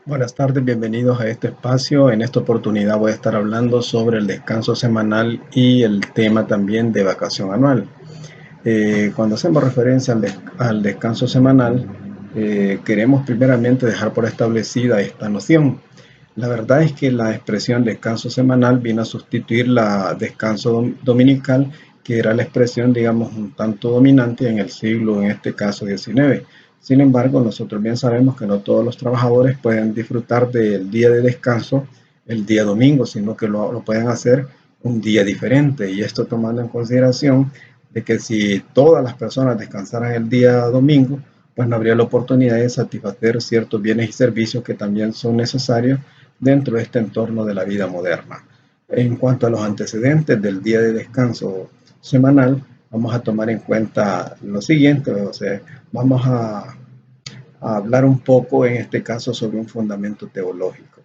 Buenas tardes, bienvenidos a este espacio. En esta oportunidad voy a estar hablando sobre el descanso semanal y el tema también de vacación anual. Cuando hacemos referencia al descanso semanal, queremos primeramente dejar por establecida esta noción. La verdad es que la expresión descanso semanal vino a sustituir la descanso dominical, que era la expresión, digamos, un tanto dominante en el siglo, en este caso, XIX. Sin embargo, nosotros bien sabemos que no todos los trabajadores pueden disfrutar del día de descanso el día domingo, sino que lo pueden hacer un día diferente. Y esto tomando en consideración de que si todas las personas descansaran el día domingo, pues no habría la oportunidad de satisfacer ciertos bienes y servicios que también son necesarios dentro de este entorno de la vida moderna. En cuanto a los antecedentes del día de descanso semanal, vamos a tomar en cuenta lo siguiente, o sea, vamos a hablar un poco en este caso sobre un fundamento teológico.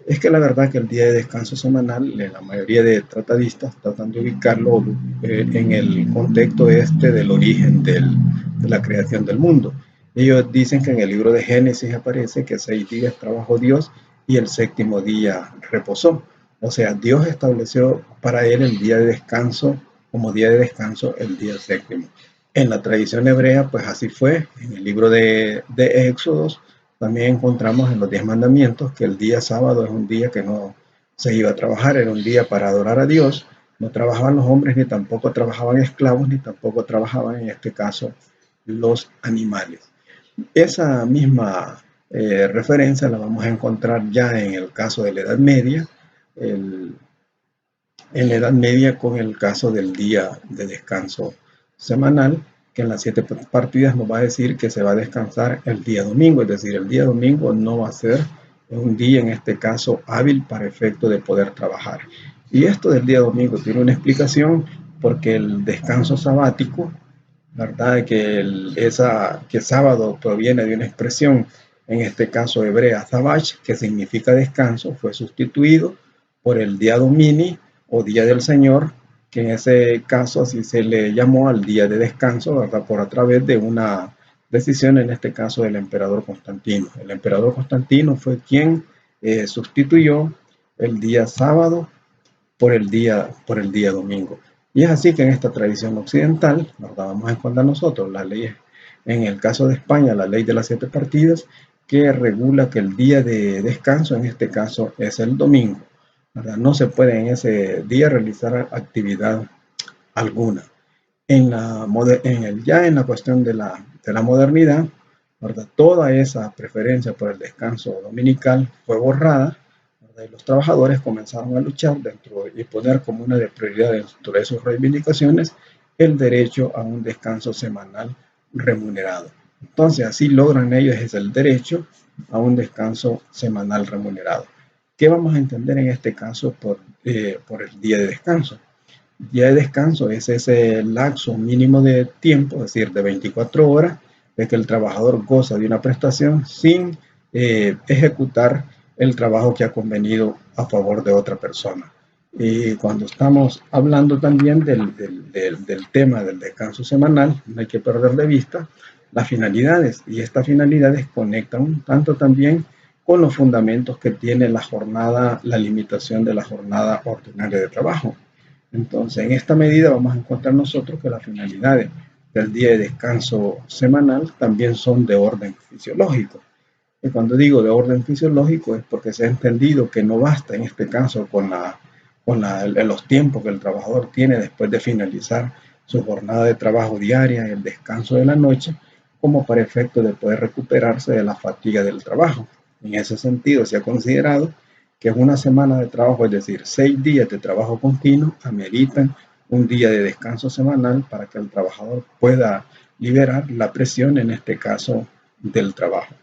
Es que la verdad que el día de descanso semanal, la mayoría de tratadistas tratan de ubicarlo en el contexto este del origen de la creación del mundo. Ellos dicen que en el libro de Génesis aparece que 6 días trabajó Dios y el séptimo día reposó. O sea, Dios estableció para él el día de descanso como día de descanso el día séptimo. En la tradición hebrea, pues así fue. En el libro de Éxodos también encontramos en los 10 mandamientos que el día sábado es un día que no se iba a trabajar, era un día para adorar a Dios. No trabajaban los hombres, ni tampoco trabajaban esclavos, ni tampoco trabajaban en este caso los animales. Esa misma referencia la vamos a encontrar ya en el caso de la Edad Media, el, en la Edad Media con el caso del día de descanso semanal, que en las 7 partidas nos va a decir que se va a descansar el día domingo, es decir, el día domingo no va a ser un día en este caso hábil para efecto de poder trabajar. Y esto del día domingo tiene una explicación porque el descanso sabático, ¿verdad? Que sábado proviene de una expresión, en este caso hebrea, zabach, que significa descanso, fue sustituido por el día domini o día del Señor, que en ese caso así se le llamó al día de descanso, ¿verdad? Por a través de una decisión, en este caso del emperador Constantino. El emperador Constantino fue quien sustituyó el día sábado por el día domingo. Y es así que en esta tradición occidental, ¿verdad? Vamos a encontrar nosotros las leyes, en el caso de España, la ley de las 7 partidas, que regula que el día de descanso, en este caso, es el domingo, ¿verdad? No se puede en ese día realizar actividad alguna. Ya en la cuestión de la modernidad, ¿verdad? Toda esa preferencia por el descanso dominical fue borrada, ¿verdad? Y los trabajadores comenzaron a luchar dentro y poner como una de prioridades dentro de sus reivindicaciones el derecho a un descanso semanal remunerado. Entonces, así logran ellos es el derecho a un descanso semanal remunerado. ¿Qué vamos a entender en este caso por el día de descanso? Día de descanso es ese lapso mínimo de tiempo, es decir, de 24 horas, de que el trabajador goza de una prestación sin ejecutar el trabajo que ha convenido a favor de otra persona. Y cuando estamos hablando también del tema del descanso semanal, no hay que perder de vista las finalidades, y estas finalidades conectan un tanto también con los fundamentos que tiene la jornada, la limitación de la jornada ordinaria de trabajo. Entonces, en esta medida vamos a encontrar nosotros que las finalidades del día de descanso semanal también son de orden fisiológico. Y cuando digo de orden fisiológico es porque se ha entendido que no basta en este caso los tiempos que el trabajador tiene después de finalizar su jornada de trabajo diaria y el descanso de la noche, como para efecto de poder recuperarse de la fatiga del trabajo. En ese sentido, se ha considerado que una semana de trabajo, es decir, 6 días de trabajo continuo, ameritan un día de descanso semanal para que el trabajador pueda liberar la presión, en este caso, del trabajo.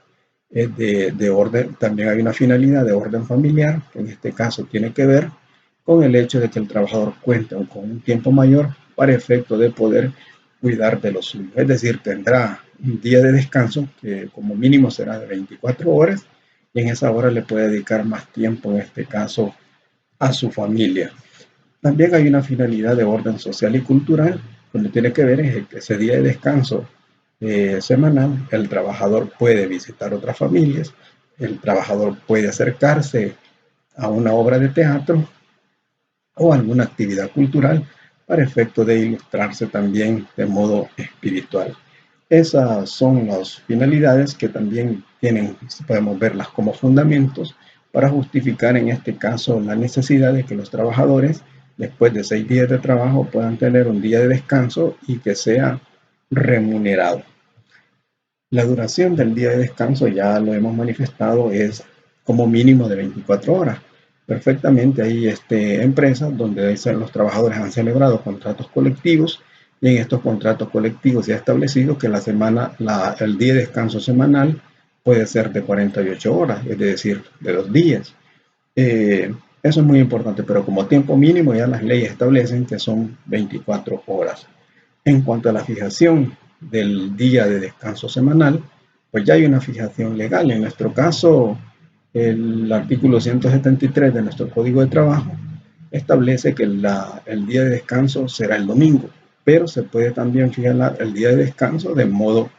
De orden, también hay una finalidad de orden familiar, que en este caso tiene que ver con el hecho de que el trabajador cuente con un tiempo mayor para efecto de poder cuidar de los suyos. Es decir, tendrá un día de descanso que como mínimo será de 24 horas y en esa hora le puede dedicar más tiempo, en este caso, a su familia. También hay una finalidad de orden social y cultural, donde tiene que ver es que ese día de descanso semanal, el trabajador puede visitar otras familias, El trabajador puede acercarse a una obra de teatro o alguna actividad cultural para efecto de ilustrarse también de modo espiritual. Esas son las finalidades que también tienen, podemos verlas como fundamentos para justificar en este caso la necesidad de que los trabajadores después de 6 días de trabajo puedan tener un día de descanso y que sea remunerado. La duración del día de descanso, ya lo hemos manifestado, es como mínimo de 24 horas. Perfectamente hay empresas donde los trabajadores han celebrado contratos colectivos y en estos contratos colectivos se ha establecido que el día de descanso semanal puede ser de 48 horas, es decir, de 2 días. Eso es muy importante, pero como tiempo mínimo ya las leyes establecen que son 24 horas. En cuanto a la fijación del día de descanso semanal, pues ya hay una fijación legal. En nuestro caso, el artículo 173 de nuestro Código de Trabajo establece que el día de descanso será el domingo, pero se puede también fijar el día de descanso de modo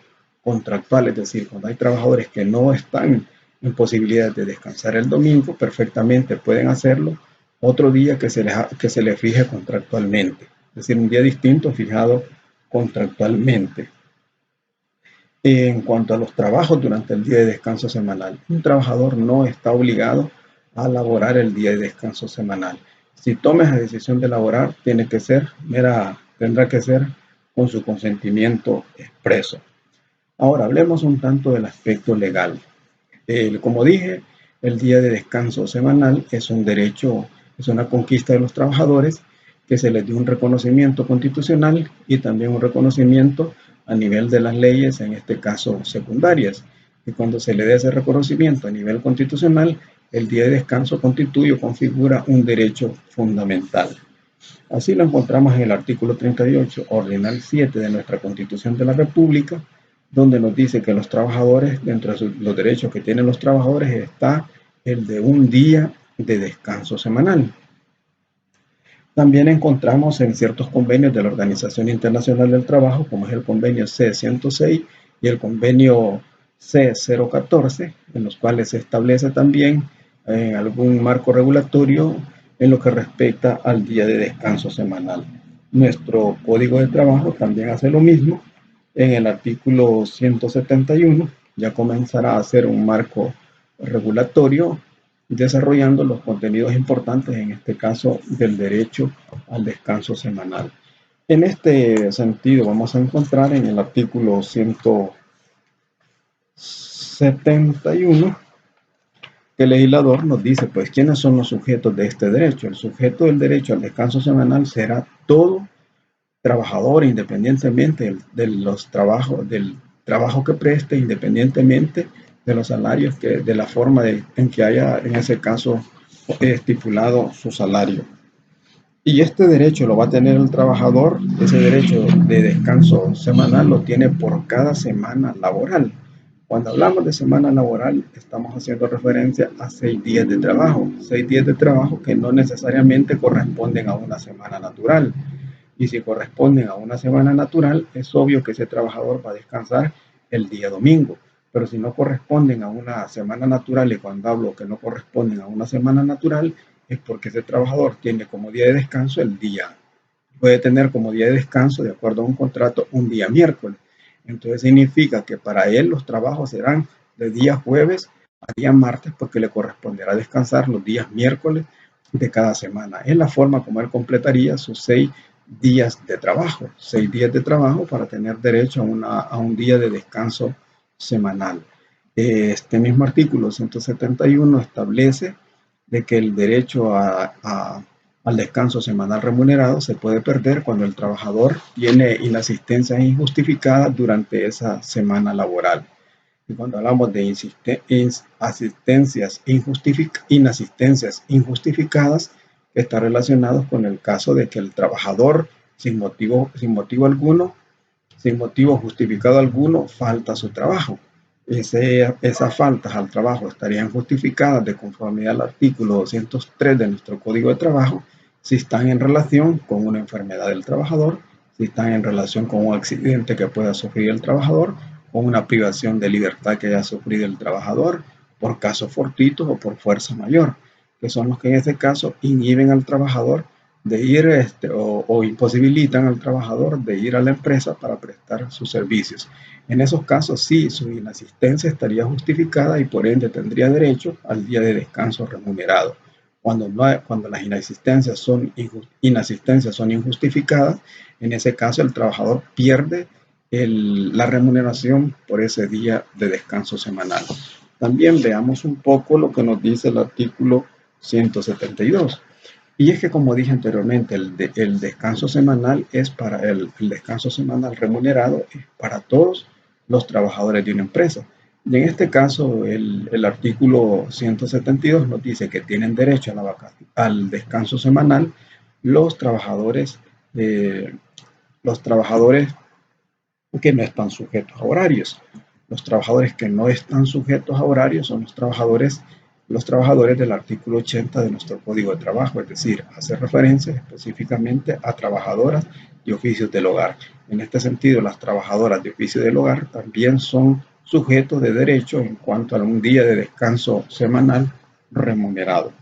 contractual, es decir, cuando hay trabajadores que no están en posibilidad de descansar el domingo, perfectamente pueden hacerlo otro día que se les fije contractualmente, es decir, un día distinto fijado contractualmente. En cuanto a los trabajos durante el día de descanso semanal, un trabajador no está obligado a laborar el día de descanso semanal. Si toma esa decisión de laborar, tendrá que ser con su consentimiento expreso. Ahora hablemos un tanto del aspecto legal. Como dije, el día de descanso semanal es un derecho, es una conquista de los trabajadores que se les dio un reconocimiento constitucional y también un reconocimiento a nivel de las leyes, en este caso secundarias. Y cuando se le dé ese reconocimiento a nivel constitucional, el día de descanso constituye o configura un derecho fundamental. Así lo encontramos en el artículo 38, ordinal 7 de nuestra Constitución de la República, donde nos dice que los trabajadores, dentro de los derechos que tienen los trabajadores, está el de un día de descanso semanal. También encontramos en ciertos convenios de la Organización Internacional del Trabajo, como es el convenio C-106 y el convenio C-014, en los cuales se establece también algún marco regulatorio en lo que respecta al día de descanso semanal. Nuestro Código de Trabajo también hace lo mismo. En el artículo 171 ya comenzará a ser un marco regulatorio desarrollando los contenidos importantes, en este caso del derecho al descanso semanal. En este sentido vamos a encontrar en el artículo 171 que el legislador nos dice pues quiénes son los sujetos de este derecho. El sujeto del derecho al descanso semanal será todo trabajador, independientemente del trabajo que preste, independientemente de los salarios, de la forma en que haya en ese caso estipulado su salario. Y este derecho lo va a tener el trabajador, ese derecho de descanso semanal lo tiene por cada semana laboral. Cuando hablamos de semana laboral, estamos haciendo referencia a 6 días de trabajo, 6 días de trabajo que no necesariamente corresponden a una semana natural. Y si corresponden a una semana natural, es obvio que ese trabajador va a descansar el día domingo. Pero si no corresponden a una semana natural, y cuando hablo que no corresponden a una semana natural, es porque ese trabajador tiene como día de descanso puede tener como día de descanso, de acuerdo a un contrato, un día miércoles. Entonces significa que para él los trabajos serán de día jueves a día martes, porque le corresponderá descansar los días miércoles de cada semana. Es la forma como él completaría sus 6 días de trabajo, 6 días de trabajo para tener derecho a un día de descanso semanal. Este mismo artículo 171 establece de que el derecho al descanso semanal remunerado se puede perder cuando el trabajador tiene inasistencias injustificadas durante esa semana laboral. Y cuando hablamos de inasistencias injustificadas, está relacionado con el caso de que el trabajador sin motivo justificado alguno, falta a su trabajo. Esas faltas al trabajo estarían justificadas de conformidad al artículo 203 de nuestro Código de Trabajo si están en relación con una enfermedad del trabajador, si están en relación con un accidente que pueda sufrir el trabajador, con una privación de libertad que haya sufrido el trabajador, por casos fortuitos o por fuerza mayor, que son los que en este caso inhiben al trabajador de ir o imposibilitan al trabajador de ir a la empresa para prestar sus servicios. En esos casos sí, su inasistencia estaría justificada y por ende tendría derecho al día de descanso remunerado. Cuando las inasistencias son injustificadas, en ese caso el trabajador pierde la remuneración por ese día de descanso semanal. También veamos un poco lo que nos dice el artículo 172. Y es que, como dije anteriormente, el descanso semanal es para el descanso semanal remunerado es para todos los trabajadores de una empresa. Y en este caso, el artículo 172 nos dice que tienen derecho al descanso semanal los trabajadores, eh, los trabajadores que no están sujetos a horarios. Los trabajadores que no están sujetos a horarios son los trabajadores del artículo 80 de nuestro Código de Trabajo, es decir, hace referencia específicamente a trabajadoras de oficios del hogar. En este sentido, las trabajadoras de oficio del hogar también son sujetos de derecho en cuanto a un día de descanso semanal remunerado.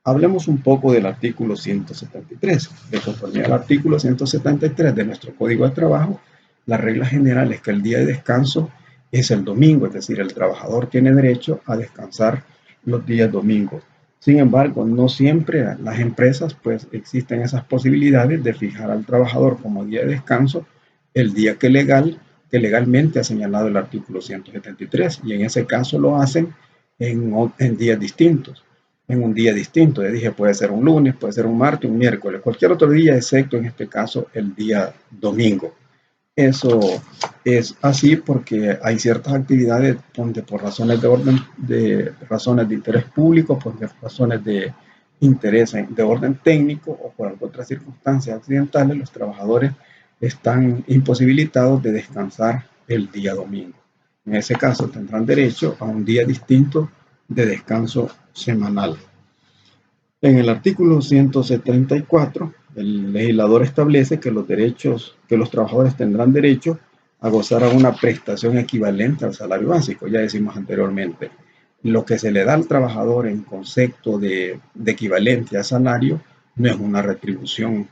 Hablemos un poco del artículo 173. De conformidad al artículo 173 de nuestro Código de Trabajo, la regla general es que el día de descanso es el domingo, es decir, el trabajador tiene derecho a descansar los días domingos. Sin embargo, no siempre las empresas pues existen esas posibilidades de fijar al trabajador como día de descanso el día que legalmente ha señalado el artículo 173 y en ese caso lo hacen en días distintos en un día distinto. Les dije, puede ser un lunes, puede ser un martes, un miércoles, cualquier otro día, excepto en este caso el día domingo. Eso es así porque hay ciertas actividades donde por razones razones de interés público, por razones de interés de orden técnico o por otras circunstancias accidentales, los trabajadores están imposibilitados de descansar el día domingo. En ese caso tendrán derecho a un día distinto de descanso semanal. En el artículo 174, el legislador establece que los trabajadores tendrán derecho a gozar a una prestación equivalente al salario básico. Ya decimos anteriormente, lo que se le da al trabajador en concepto de equivalente a salario no es una retribución,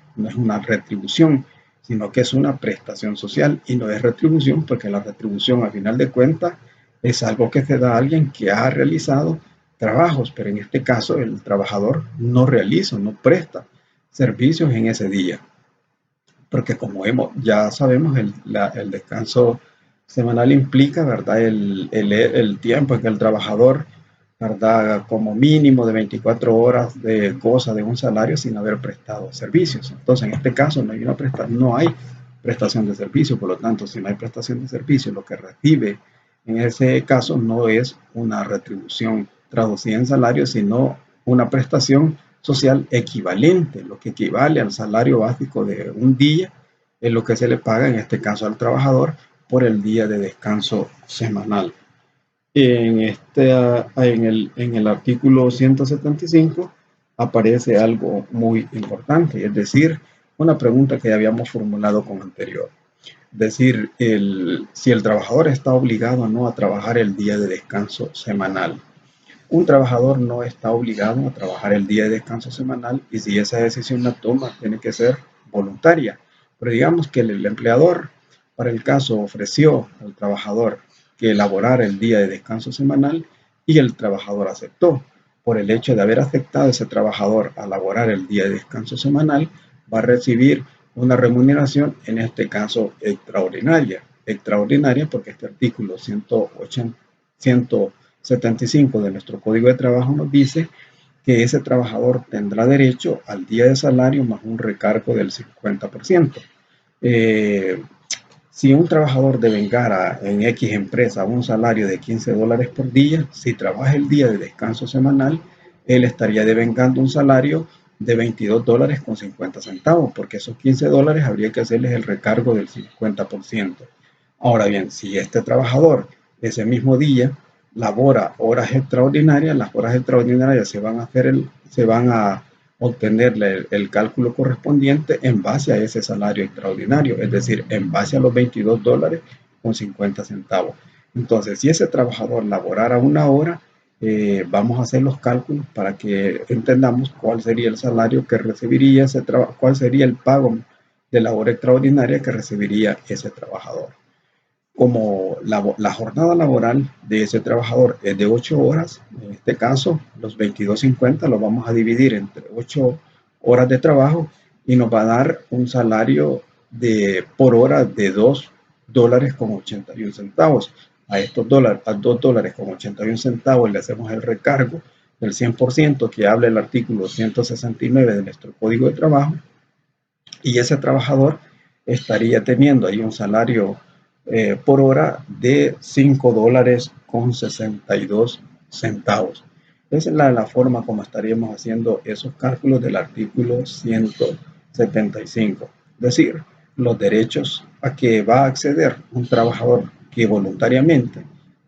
sino que es una prestación social y no es retribución, porque la retribución a final de cuentas es algo que se da a alguien que ha realizado trabajos, pero en este caso el trabajador no realiza, no presta servicios en ese día, porque como ya sabemos, el descanso semanal implica, ¿verdad?, el tiempo en que el trabajador, ¿verdad?, como mínimo de 24 horas de goza de un salario sin haber prestado servicios. Entonces, en este caso no hay prestación de servicio, por lo tanto, si no hay prestación de servicio, lo que recibe en ese caso no es una retribución traducida en salario, sino una prestación social equivalente, lo que equivale al salario básico de un día, es lo que se le paga en este caso al trabajador por el día de descanso semanal. En el artículo 175 aparece algo muy importante, es decir, una pregunta que ya habíamos formulado con anterior. Es decir, si el trabajador está obligado o no a trabajar el día de descanso semanal. Un trabajador no está obligado a trabajar el día de descanso semanal y si esa decisión la toma, tiene que ser voluntaria. Pero digamos que el empleador, para el caso, ofreció al trabajador que elaborara el día de descanso semanal y el trabajador aceptó. Por el hecho de haber aceptado ese trabajador a elaborar el día de descanso semanal, va a recibir una remuneración, en este caso extraordinaria. Extraordinaria porque este artículo 175 de nuestro Código de Trabajo nos dice que ese trabajador tendrá derecho al día de salario más un recargo del 50%. Si un trabajador devengara en X empresa un salario de $15 por día, si trabaja el día de descanso semanal, él estaría devengando un salario de $22.50, porque esos $15 habría que hacerles el recargo del 50%. Ahora bien, si este trabajador ese mismo día labora horas extraordinarias, las horas extraordinarias se van a obtenerle el cálculo correspondiente en base a ese salario extraordinario, es decir, en base a los $22.50. Entonces, si ese trabajador laborara una hora, Vamos a hacer los cálculos para que entendamos cuál sería el salario que recibiría ese trabajo, cuál sería el pago de la hora extraordinaria que recibiría ese trabajador. Como la jornada laboral de ese trabajador es de 8 horas, en este caso los 22.50 lo vamos a dividir entre 8 horas de trabajo y nos va a dar un salario por hora de $2.81. A estos dólares, a $2.81 le hacemos el recargo del 100% que habla el artículo 169 de nuestro Código de Trabajo, y ese trabajador estaría teniendo ahí un salario por hora de $5.62. Esa es la forma como estaríamos haciendo esos cálculos del artículo 175. Es decir, los derechos a que va a acceder un trabajador que voluntariamente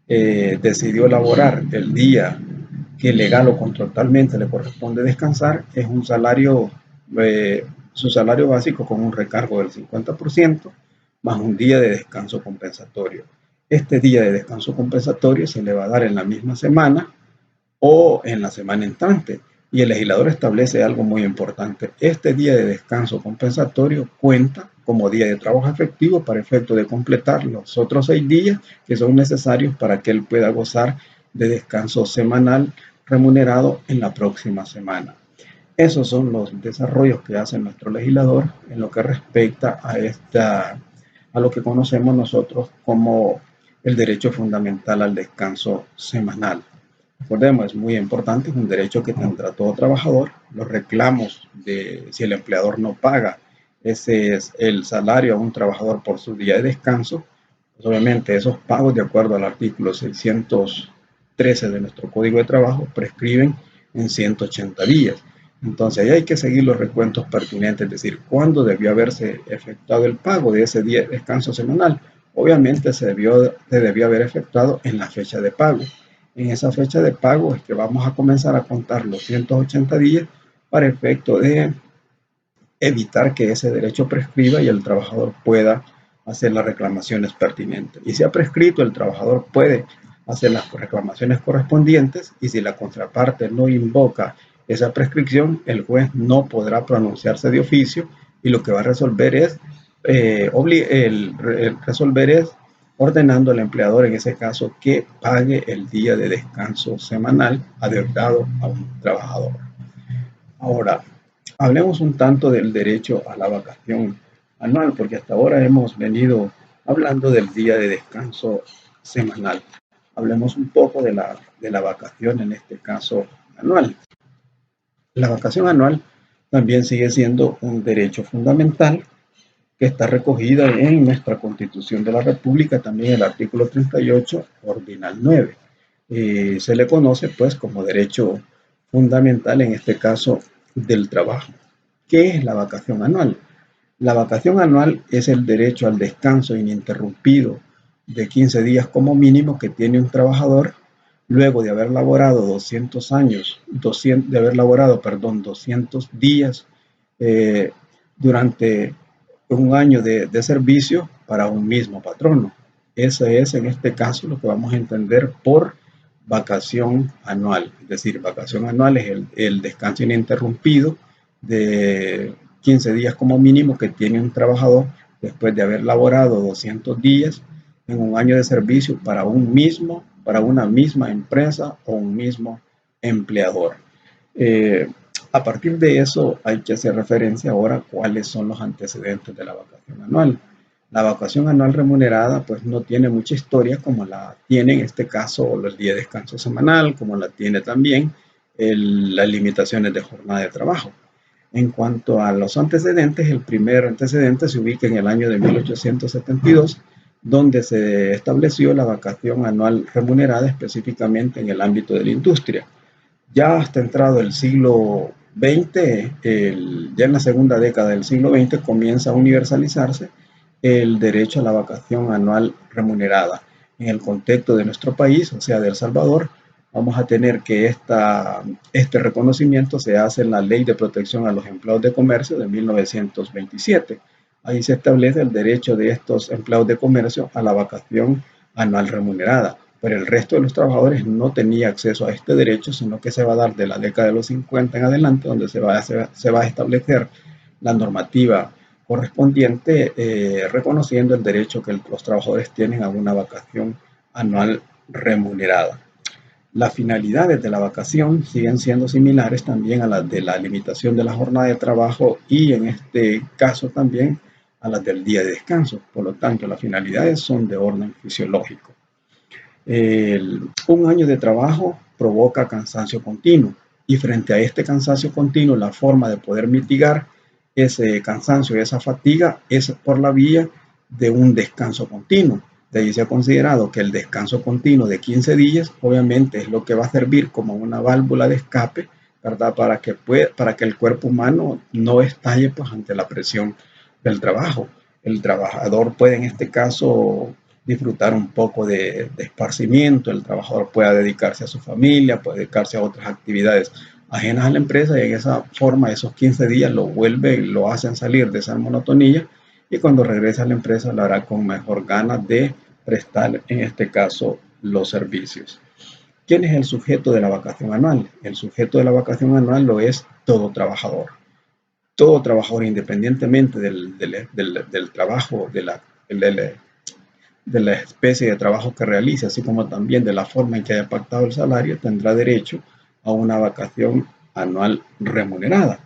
decidió laborar el día que legal o contractualmente le corresponde descansar es un salario, su salario básico con un recargo del 50% más un día de descanso compensatorio. Este día de descanso compensatorio se le va a dar en la misma semana o en la semana entrante. Y el legislador establece algo muy importante. Este día de descanso compensatorio cuenta como día de trabajo efectivo para efecto de completar los otros 6 días que son necesarios para que él pueda gozar de descanso semanal remunerado en la próxima semana. Esos son los desarrollos que hace nuestro legislador en lo que respecta a lo que conocemos nosotros como el derecho fundamental al descanso semanal. Recordemos, es muy importante, es un derecho que tendrá todo trabajador. Los reclamos de si el empleador no paga ese es el salario a un trabajador por su día de descanso, pues obviamente esos pagos, de acuerdo al artículo 613 de nuestro Código de Trabajo, prescriben en 180 días. Entonces ahí hay que seguir los recuentos pertinentes, es decir, cuándo debió haberse efectuado el pago de ese día de descanso semanal. Obviamente se debió haber efectuado en la fecha de pago. En esa fecha de pago es que vamos a comenzar a contar los 180 días para efecto de evitar que ese derecho prescriba y el trabajador pueda hacer las reclamaciones pertinentes. Y si ha prescrito, el trabajador puede hacer las reclamaciones correspondientes, y si la contraparte no invoca esa prescripción, el juez no podrá pronunciarse de oficio y lo que va a resolver es, ordenando al empleador en ese caso que pague el día de descanso semanal adeudado a un trabajador. Ahora, hablemos un tanto del derecho a la vacación anual, porque hasta ahora hemos venido hablando del día de descanso semanal. Hablemos un poco de la vacación, en este caso anual. La vacación anual también sigue siendo un derecho fundamental que está recogida en nuestra Constitución de la República, también el artículo 38, ordinal 9. Se le conoce pues como derecho fundamental, en este caso del trabajo. ¿Qué es la vacación anual? La vacación anual es el derecho al descanso ininterrumpido de 15 días como mínimo que tiene un trabajador luego de haber laborado 200 días durante un año de servicio para un mismo patrono. Ese es en este caso lo que vamos a entender por vacación anual. Es decir, vacación anual es el descanso ininterrumpido de 15 días como mínimo que tiene un trabajador después de haber laborado 200 días en un año de servicio para una misma empresa o un mismo empleador. A partir de eso hay que hacer referencia ahora a cuáles son los antecedentes de la vacación anual. La vacación anual remunerada pues no tiene mucha historia como la tiene en este caso el día de descanso semanal, como la tiene también las limitaciones de jornada de trabajo. En cuanto a los antecedentes, el primer antecedente se ubica en el año de 1872, donde se estableció la vacación anual remunerada específicamente en el ámbito de la industria. Ya hasta entrado el siglo XX, ya en la segunda década del siglo XX, comienza a universalizarse el derecho a la vacación anual remunerada. En el contexto de nuestro país, o sea, de El Salvador, vamos a tener que este reconocimiento se hace en la Ley de Protección a los Empleados de Comercio de 1927. Ahí se establece el derecho de estos empleados de comercio a la vacación anual remunerada. pero el resto de los trabajadores no tenía acceso a este derecho, sino que se va a dar de la década de los 50 en adelante, donde se va a establecer la normativa correspondiente, reconociendo el derecho que los trabajadores tienen a una vacación anual remunerada. Las finalidades de la vacación siguen siendo similares también a las de la limitación de la jornada de trabajo y en este caso también a las del día de descanso. Por lo tanto, las finalidades son de orden fisiológico. Un año de trabajo provoca cansancio continuo y frente a este cansancio continuo, la forma de poder mitigar ese cansancio, esa fatiga, es por la vía de un descanso continuo. De ahí se ha considerado que el descanso continuo de 15 días obviamente es lo que va a servir como una válvula de escape, ¿verdad? Para que el cuerpo humano no estalle pues, ante la presión del trabajo. El trabajador puede en este caso disfrutar un poco de esparcimiento, el trabajador pueda dedicarse a su familia, puede dedicarse a otras actividades ajenas a la empresa y en esa forma esos 15 días lo hacen salir de esa monotonía y cuando regresa a la empresa lo hará con mejor ganas de prestar en este caso los servicios. ¿Quién es el sujeto de la vacación anual? El sujeto de la vacación anual lo es todo trabajador. Todo trabajador independientemente del trabajo, de la especie de trabajo que realice, así como también de la forma en que haya pactado el salario, tendrá derecho a una vacación anual remunerada.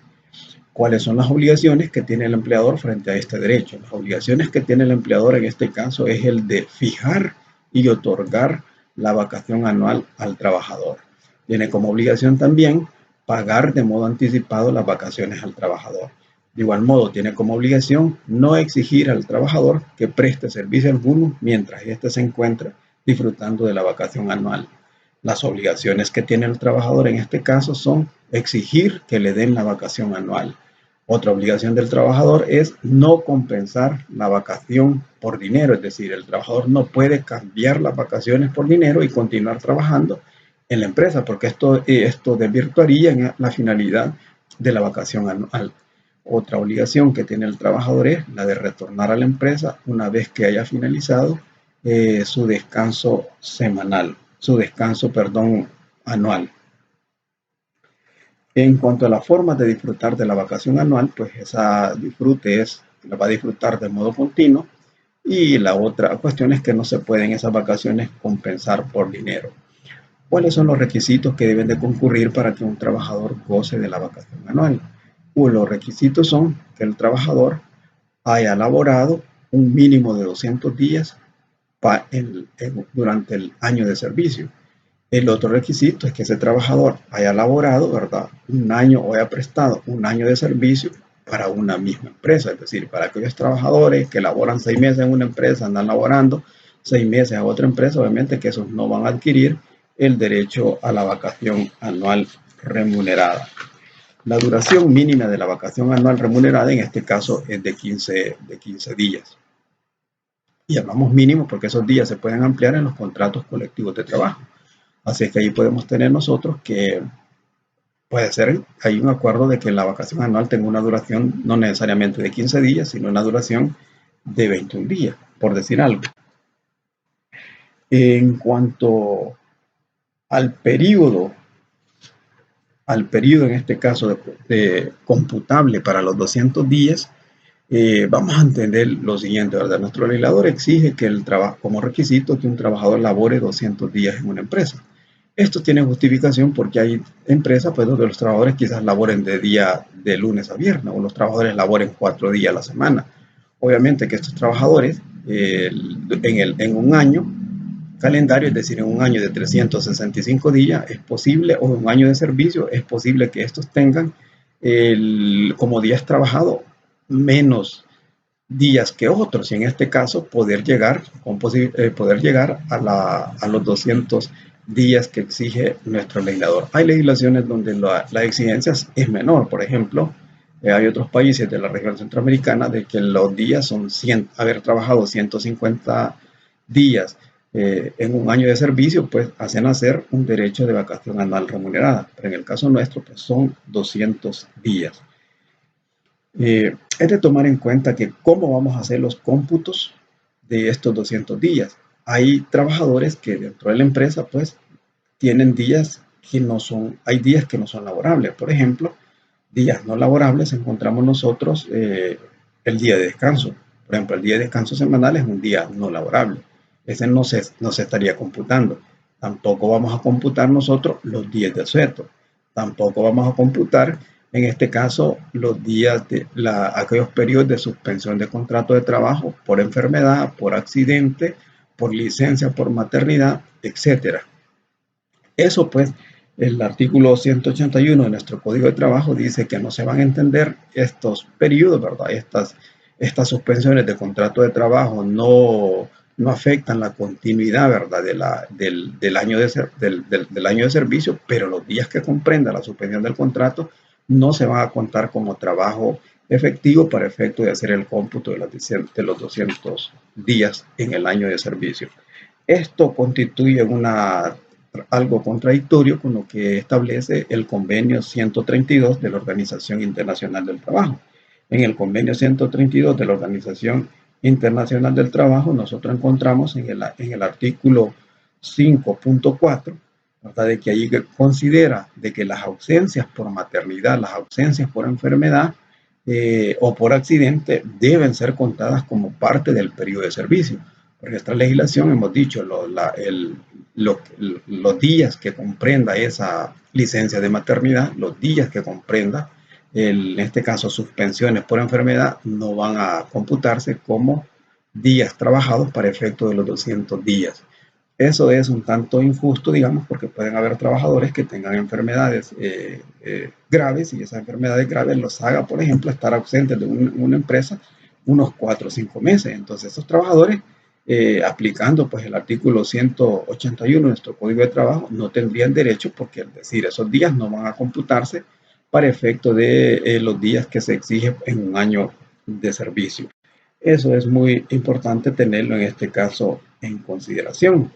¿Cuáles son las obligaciones que tiene el empleador frente a este derecho? Las obligaciones que tiene el empleador en este caso es el de fijar y otorgar la vacación anual al trabajador. Tiene como obligación también pagar de modo anticipado las vacaciones al trabajador. De igual modo, tiene como obligación no exigir al trabajador que preste servicio alguno mientras éste se encuentra disfrutando de la vacación anual. Las obligaciones que tiene el trabajador en este caso son exigir que le den la vacación anual. Otra obligación del trabajador es no compensar la vacación por dinero, es decir, el trabajador no puede cambiar las vacaciones por dinero y continuar trabajando en la empresa, porque esto desvirtuaría la finalidad de la vacación anual. Otra obligación que tiene el trabajador es la de retornar a la empresa una vez que haya finalizado su descanso semanal, anual. En cuanto a la forma de disfrutar de la vacación anual, pues esa disfrute la va a disfrutar de modo continuo y la otra cuestión es que no se pueden esas vacaciones compensar por dinero. ¿Cuáles son los requisitos que deben de concurrir para que un trabajador goce de la vacación anual? Los requisitos son que el trabajador haya laborado un mínimo de 200 días durante el año de servicio. El otro requisito es que ese trabajador haya laborado, ¿verdad?, un año o haya prestado un año de servicio para una misma empresa. Es decir, para aquellos trabajadores que laboran 6 meses en una empresa, andan laborando 6 meses a otra empresa, obviamente que esos no van a adquirir el derecho a la vacación anual remunerada. La duración mínima de la vacación anual remunerada en este caso es de 15 días. Y llamamos mínimo porque esos días se pueden ampliar en los contratos colectivos de trabajo. Así es que ahí podemos tener nosotros que puede ser, hay un acuerdo de que la vacación anual tenga una duración no necesariamente de 15 días, sino una duración de 21 días, por decir algo. En cuanto al periodo en este caso de computable para los 200 días, vamos a entender lo siguiente, ¿verdad? Nuestro legislador exige que el trabajo, como requisito, que un trabajador labore 200 días en una empresa. Esto tiene justificación porque hay empresas pues, donde los trabajadores quizás laboren de lunes a viernes o los trabajadores laboren 4 días a la semana. Obviamente que estos trabajadores en un año calendario, es decir, en un año de 365 días es posible, o un año de servicio, es posible que estos tengan como días trabajados menos días que otros y en este caso poder llegar a los 200 días que exige nuestro legislador. Hay legislaciones donde la exigencia es menor, por ejemplo, hay otros países de la región centroamericana de que los días son haber trabajado 150 días en un año de servicio, pues hacen hacer un derecho de vacación anual remunerada, pero en el caso nuestro pues son 200 días. Es de tomar en cuenta que cómo vamos a hacer los cómputos de estos 200 días. hay trabajadores que dentro de la empresa pues tienen días que no son, hay días que no son laborables. Por ejemplo, días no laborables encontramos nosotros el día de descanso. Por ejemplo, el día de descanso semanal es un día no laborable. Ese no se estaría computando. Tampoco vamos a computar nosotros los días de asueto. Tampoco vamos a computar, en este caso, los días de aquellos periodos de suspensión de contrato de trabajo por enfermedad, por accidente, por licencia, por maternidad, etcétera. Eso pues, el artículo 181 de nuestro Código de Trabajo dice que no se van a entender estos periodos, ¿verdad? Estas suspensiones de contrato de trabajo no afectan la continuidad, ¿verdad? Del año del año de servicio, pero los días que comprenda la suspensión del contrato no se van a contar como trabajo efectivo para efecto de hacer el cómputo de los 200 días en el año de servicio. Esto constituye algo contradictorio con lo que establece el convenio 132 de la Organización Internacional del Trabajo. En el convenio 132 de la Organización Internacional del Trabajo, nosotros encontramos en el artículo 5.4, de que ahí considera de que las ausencias por maternidad, las ausencias por enfermedad o por accidente deben ser contadas como parte del periodo de servicio. Por nuestra legislación hemos dicho los días que comprenda esa licencia de maternidad, los días que comprenda, en este caso suspensiones por enfermedad, no van a computarse como días trabajados para efecto de los 200 días. Eso es un tanto injusto, digamos, porque pueden haber trabajadores que tengan enfermedades graves y esas enfermedades graves los haga, por ejemplo, estar ausentes de una empresa unos 4 o 5 meses. Entonces, esos trabajadores, aplicando pues el artículo 181 de nuestro Código de Trabajo, no tendrían derecho porque, es decir, esos días no van a computarse para efecto de los días que se exige en un año de servicio. Eso es muy importante tenerlo en este caso en consideración.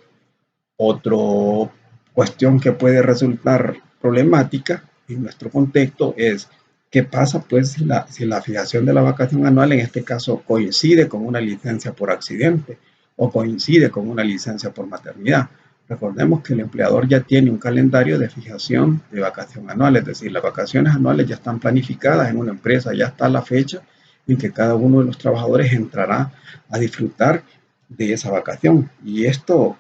Otra cuestión que puede resultar problemática en nuestro contexto es qué pasa pues si la fijación de la vacación anual en este caso coincide con una licencia por accidente o coincide con una licencia por maternidad. Recordemos que el empleador ya tiene un calendario de fijación de vacación anual, es decir, las vacaciones anuales ya están planificadas en una empresa, ya está la fecha en que cada uno de los trabajadores entrará a disfrutar de esa vacación. Y esto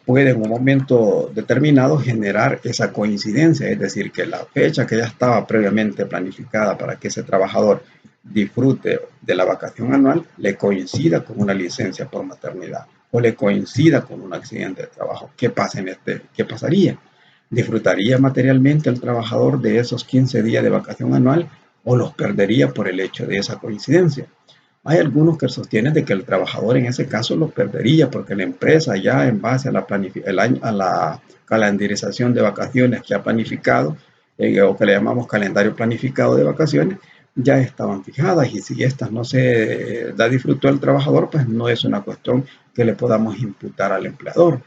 puede en un momento determinado generar esa coincidencia, es decir, que la fecha que ya estaba previamente planificada para que ese trabajador disfrute de la vacación anual le coincida con una licencia por maternidad o le coincida con un accidente de trabajo. ¿Qué pasaría? ¿Disfrutaría materialmente el trabajador de esos 15 días de vacación anual o los perdería por el hecho de esa coincidencia? Hay algunos que sostienen de que el trabajador en ese caso lo perdería porque la empresa ya en base a la calendarización de vacaciones que ha planificado o que le llamamos calendario planificado de vacaciones, ya estaban fijadas y si estas no se da disfruto al trabajador, pues no es una cuestión que le podamos imputar al empleador.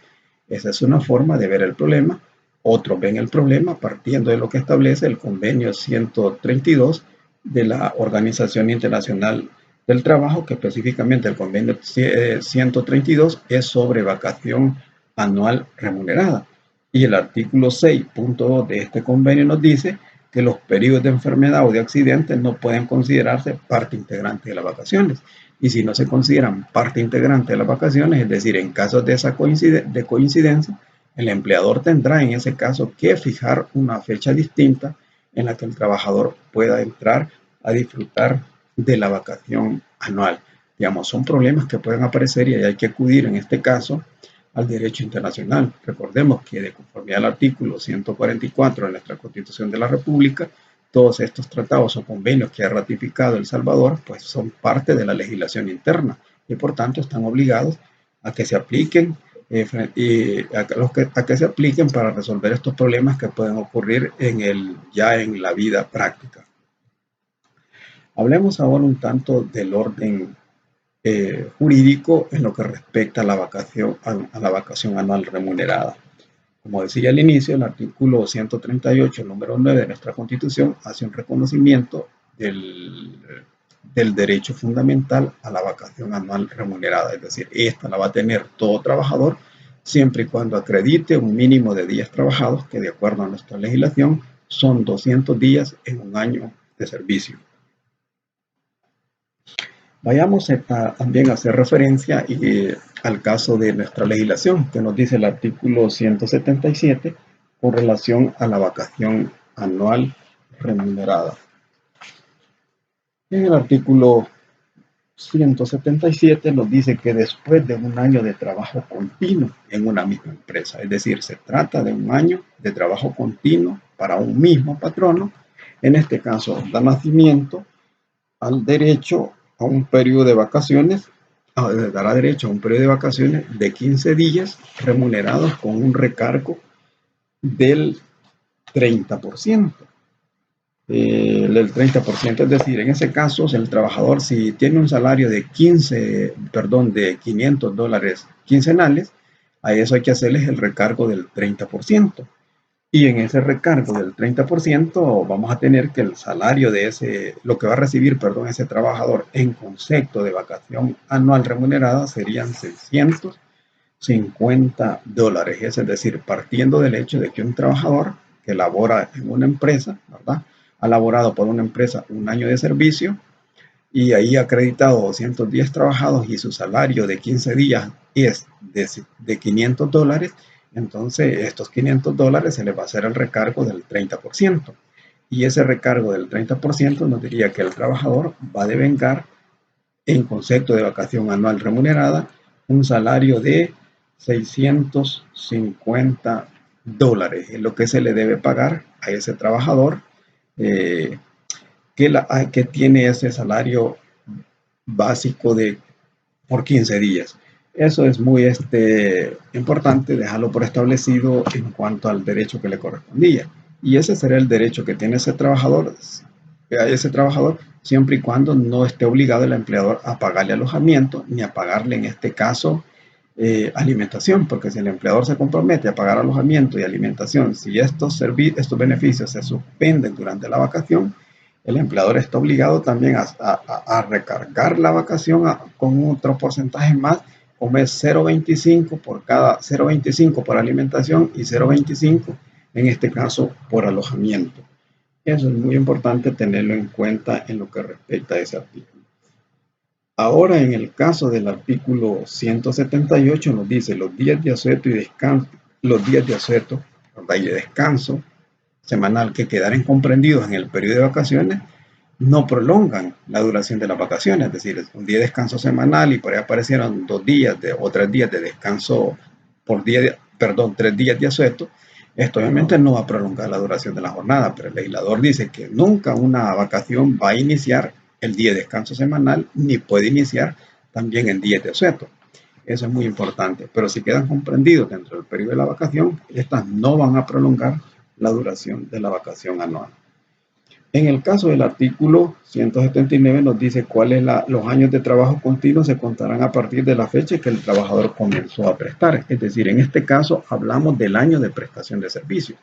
Esa es una forma de ver el problema. Otros ven el problema partiendo de lo que establece el convenio 132 de la Organización Internacional del Trabajo, que específicamente el convenio 132 es sobre vacación anual remunerada. Y el artículo 6.2 de este convenio nos dice que los periodos de enfermedad o de accidente no pueden considerarse parte integrante de las vacaciones. Y si no se consideran parte integrante de las vacaciones, es decir, en casos de esa coincidencia, el empleador tendrá en ese caso que fijar una fecha distinta en la que el trabajador pueda entrar a disfrutar de la vacación anual. Digamos, son problemas que pueden aparecer y hay que acudir en este caso al derecho internacional. Recordemos que de conformidad al artículo 144 de nuestra Constitución de la República, todos estos tratados o convenios que ha ratificado El Salvador, pues son parte de la legislación interna y por tanto están obligados a que se apliquen a que se apliquen para resolver estos problemas que pueden ocurrir ya en la vida práctica. Hablemos ahora un tanto del orden jurídico en lo que respecta a la vacación anual remunerada. Como decía al inicio, el artículo 138, número 9 de nuestra Constitución, hace un reconocimiento del derecho fundamental a la vacación anual remunerada. Es decir, esta la va a tener todo trabajador siempre y cuando acredite un mínimo de días trabajados, que de acuerdo a nuestra legislación son 200 días en un año de servicio. Vayamos también a hacer referencia al caso de nuestra legislación, que nos dice el artículo 177 con relación a la vacación anual remunerada. En el artículo 177 nos dice que después de un año de trabajo continuo en una misma empresa, es decir, se trata de un año de trabajo continuo para un mismo patrono, en este caso da nacimiento al derecho a un periodo de vacaciones, dará derecho a un periodo de vacaciones de 15 días remunerados con un recargo del 30%. El 30%, es decir, en ese caso, el trabajador, si tiene un salario de de $500 quincenales, a eso hay que hacerles el recargo del 30%. Y en ese recargo del 30% vamos a tener que el salario de lo que va a recibir, ese trabajador en concepto de vacación anual remunerada serían $650. Es decir, partiendo del hecho de que un trabajador que labora en una empresa, ¿verdad?, ha laborado por una empresa un año de servicio y ahí ha acreditado 200 días trabajados y su salario de 15 días es de $500, entonces estos $500 se les va a hacer el recargo del 30%. Y ese recargo del 30% nos diría que el trabajador va a devengar en concepto de vacación anual remunerada un salario de $650, es lo que se le debe pagar a ese trabajador que tiene ese salario básico por 15 días. Eso es muy importante dejarlo por establecido en cuanto al derecho que le correspondía. Y ese será el derecho que tiene ese trabajador siempre y cuando no esté obligado el empleador a pagarle alojamiento ni a pagarle en este caso alimentación, porque si el empleador se compromete a pagar alojamiento y alimentación, si estos beneficios se suspenden durante la vacación, el empleador está obligado también a recargar la vacación con otro porcentaje más, como es 0.25 por cada 0.25 por alimentación y 0.25 en este caso por alojamiento. Eso es muy importante tenerlo en cuenta en lo que respecta a ese artículo. Ahora, en el caso del artículo 178 nos dice los días de asueto y descanso, y de descanso semanal que quedaren comprendidos en el periodo de vacaciones no prolongan la duración de las vacaciones, es decir, un día de descanso semanal y por ahí aparecieron 2 días o 3 días de descanso por día, 3 días de asueto. Esto obviamente no va a prolongar la duración de la jornada, pero el legislador dice que nunca una vacación va a iniciar el día de descanso semanal ni puede iniciar también en días de asueto. Eso es muy importante, pero si quedan comprendidos dentro del periodo de la vacación, estas no van a prolongar la duración de la vacación anual. En el caso del artículo 179 nos dice cuáles los años de trabajo continuo se contarán a partir de la fecha que el trabajador comenzó a prestar. Es decir, en este caso hablamos del año de prestación de servicio.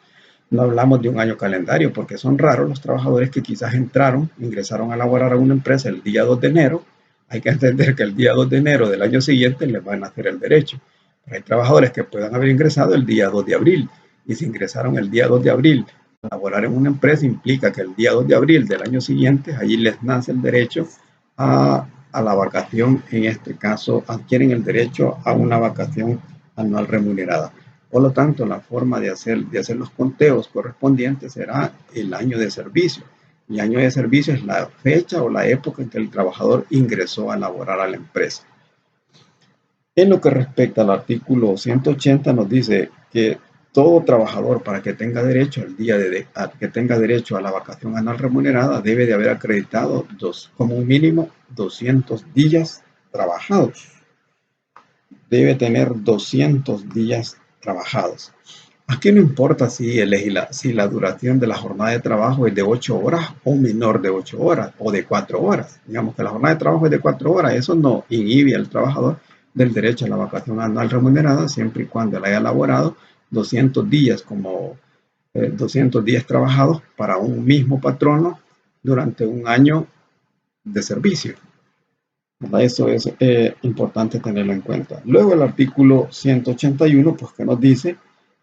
No hablamos de un año calendario porque son raros los trabajadores que quizás ingresaron a laborar a una empresa el día 2 de enero. Hay que entender que el día 2 de enero del año siguiente les van a hacer el derecho. Pero hay trabajadores que puedan haber ingresado el día 2 de abril y si ingresaron el día 2 de abril laborar en una empresa implica que el día 2 de abril del año siguiente, allí les nace el derecho a la vacación, en este caso adquieren el derecho a una vacación anual remunerada. Por lo tanto, la forma de hacer los conteos correspondientes será el año de servicio. El año de servicio es la fecha o la época en que el trabajador ingresó a laborar a la empresa. En lo que respecta al artículo 180 nos dice que todo trabajador para que tenga derecho a la vacación anual remunerada debe de haber acreditado como un mínimo 200 días trabajados. Debe tener 200 días trabajados. Aquí no importa si la duración de la jornada de trabajo es de 8 horas o menor de 8 horas o de 4 horas. Digamos que la jornada de trabajo es de 4 horas. Eso no inhibe al trabajador del derecho a la vacación anual remunerada siempre y cuando la haya laborado 200 días 200 días trabajados para un mismo patrono durante un año de servicio, ¿verdad? Eso es importante tenerlo en cuenta. Luego el artículo 181, pues que nos dice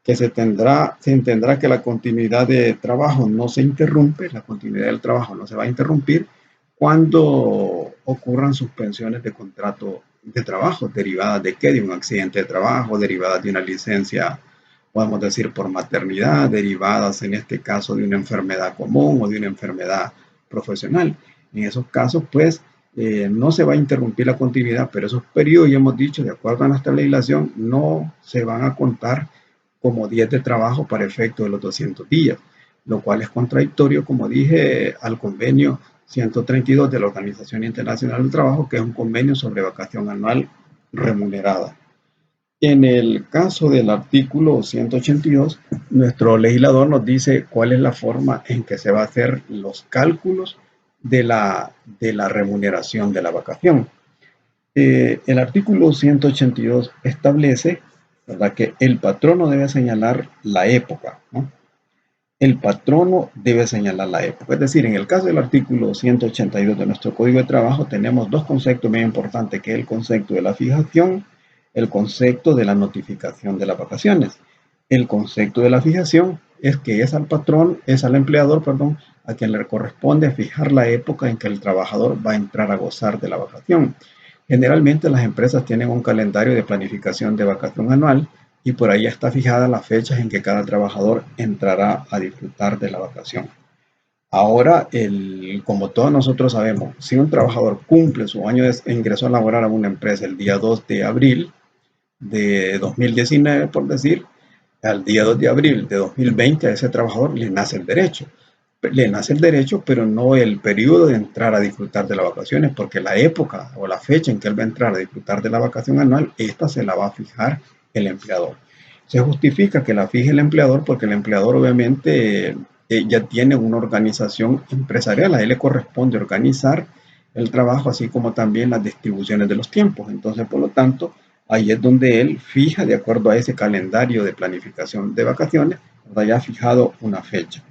que se entenderá que la continuidad de trabajo no se interrumpe, la continuidad del trabajo no se va a interrumpir cuando ocurran suspensiones de contrato de trabajo, derivadas de qué, de un accidente de trabajo, derivadas de una licencia, podemos decir, por maternidad, derivadas en este caso de una enfermedad común o de una enfermedad profesional. En esos casos, pues, no se va a interrumpir la continuidad, pero esos periodos, ya hemos dicho, de acuerdo a nuestra legislación, no se van a contar como días de trabajo para efecto de los 200 días, lo cual es contradictorio, como dije, al convenio 132 de la Organización Internacional del Trabajo, que es un convenio sobre vacación anual remunerada. En el caso del artículo 182, nuestro legislador nos dice cuál es la forma en que se va a hacer los cálculos de la remuneración de la vacación. El artículo 182 establece, ¿verdad?, que el patrono debe señalar la época, ¿no? El patrono debe señalar la época. Es decir, en el caso del artículo 182 de nuestro Código de Trabajo tenemos dos conceptos muy importantes, que es el concepto de la fijación, el concepto de la notificación de las vacaciones. El concepto de la fijación es que es al patrón, es al empleador, perdón, a quien le corresponde fijar la época en que el trabajador va a entrar a gozar de la vacación. Generalmente las empresas tienen un calendario de planificación de vacación anual y por ahí está fijada las fechas en que cada trabajador entrará a disfrutar de la vacación. Ahora, como todos nosotros sabemos, si un trabajador cumple su año de ingreso laboral a una empresa el día 2 de abril de 2019, por decir, al día 2 de abril de 2020 a ese trabajador le nace el derecho. Le nace el derecho, pero no el periodo de entrar a disfrutar de las vacaciones, porque la época o la fecha en que él va a entrar a disfrutar de la vacación anual, esta se la va a fijar el empleador. Se justifica que la fije el empleador porque el empleador obviamente ya tiene una organización empresarial, a él le corresponde organizar el trabajo, así como también las distribuciones de los tiempos. Entonces, por lo tanto, ahí es donde él fija, de acuerdo a ese calendario de planificación de vacaciones, ya ha fijado una fecha.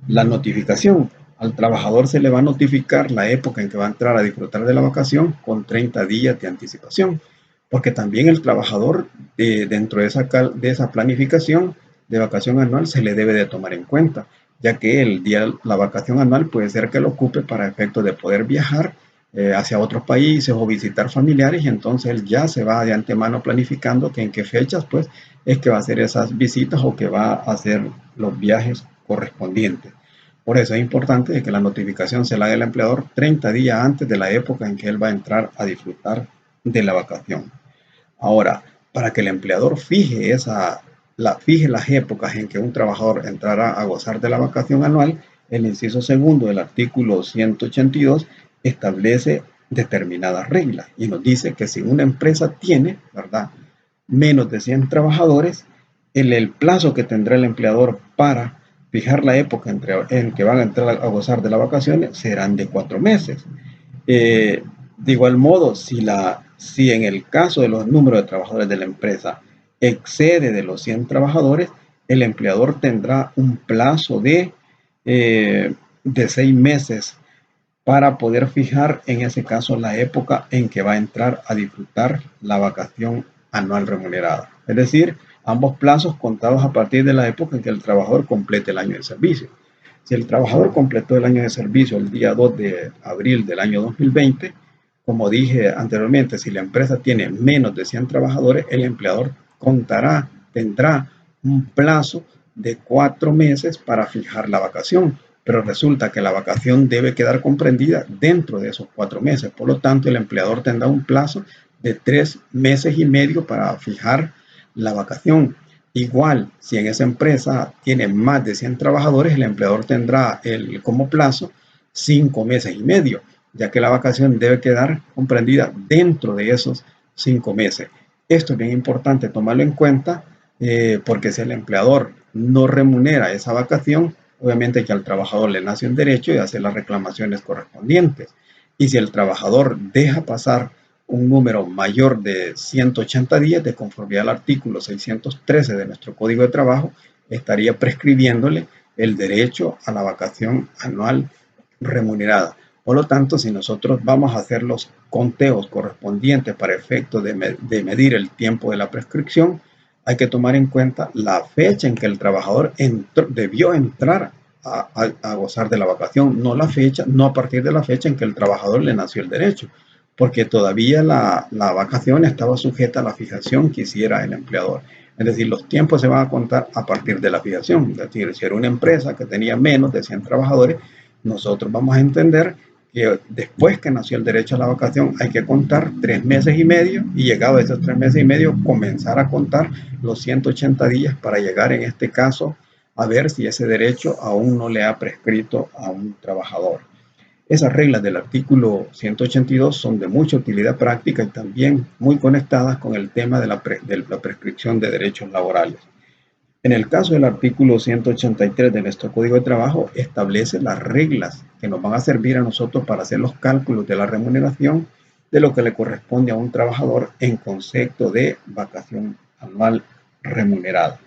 La notificación. Al trabajador se le va a notificar la época en que va a entrar a disfrutar de la vacación con 30 días de anticipación, porque también el trabajador dentro de esa planificación de vacación anual se le debe de tomar en cuenta, ya que la vacación anual puede ser que lo ocupe para efectos de poder viajar hacia otros países o visitar familiares, y entonces él ya se va de antemano planificando que en qué fechas pues es que va a hacer esas visitas o que va a hacer los viajes correspondientes. Por eso es importante que la notificación se la haga el empleador 30 días antes de la época en que él va a entrar a disfrutar de la vacación. Ahora, para que el empleador fije las épocas en que un trabajador entrará a gozar de la vacación anual, el inciso segundo del artículo 182 establece determinadas reglas y nos dice que si una empresa tiene, ¿verdad?, menos de 100 trabajadores, el plazo que tendrá el empleador para fijar la época en que van a entrar a gozar de las vacaciones serán de 4 meses. De igual modo, si en el caso de los números de trabajadores de la empresa excede de los 100 trabajadores, el empleador tendrá un plazo de 6 meses para poder fijar en ese caso la época en que va a entrar a disfrutar la vacación anual remunerada. Es decir, ambos plazos contados a partir de la época en que el trabajador complete el año de servicio. Si el trabajador completó el año de servicio el día 2 de abril del año 2020, como dije anteriormente, si la empresa tiene menos de 100 trabajadores, el empleador tendrá un plazo de 4 meses para fijar la vacación, pero resulta que la vacación debe quedar comprendida dentro de esos 4 meses. Por lo tanto, el empleador tendrá un plazo de 3 meses y medio para fijar la vacación. Igual, si en esa empresa tiene más de 100 trabajadores, el empleador tendrá como plazo 5 meses y medio, ya que la vacación debe quedar comprendida dentro de esos 5 meses. Esto es bien importante tomarlo en cuenta porque si el empleador no remunera esa vacación, obviamente que al trabajador le nace un derecho de hacer las reclamaciones correspondientes. Y si el trabajador deja pasar un número mayor de 180 días, de conformidad al artículo 613 de nuestro Código de Trabajo, estaría prescribiéndole el derecho a la vacación anual remunerada. Por lo tanto, si nosotros vamos a hacer los conteos correspondientes para efecto de medir el tiempo de la prescripción, hay que tomar en cuenta la fecha en que el trabajador debió entrar a gozar de la vacación, no la fecha, no a partir de la fecha en que el trabajador le nació el derecho, porque todavía la vacación estaba sujeta a la fijación que hiciera el empleador. Es decir, los tiempos se van a contar a partir de la fijación. Es decir, si era una empresa que tenía menos de 100 trabajadores, nosotros vamos a entender que después que nació el derecho a la vacación hay que contar 3 meses y medio, y llegado a esos 3 meses y medio comenzar a contar los 180 días para llegar en este caso a ver si ese derecho aún no le ha prescrito a un trabajador. Esas reglas del artículo 182 son de mucha utilidad práctica y también muy conectadas con el tema de la prescripción de derechos laborales. En el caso del artículo 183 de nuestro Código de Trabajo, establece las reglas que nos van a servir a nosotros para hacer los cálculos de la remuneración de lo que le corresponde a un trabajador en concepto de vacación anual remunerada.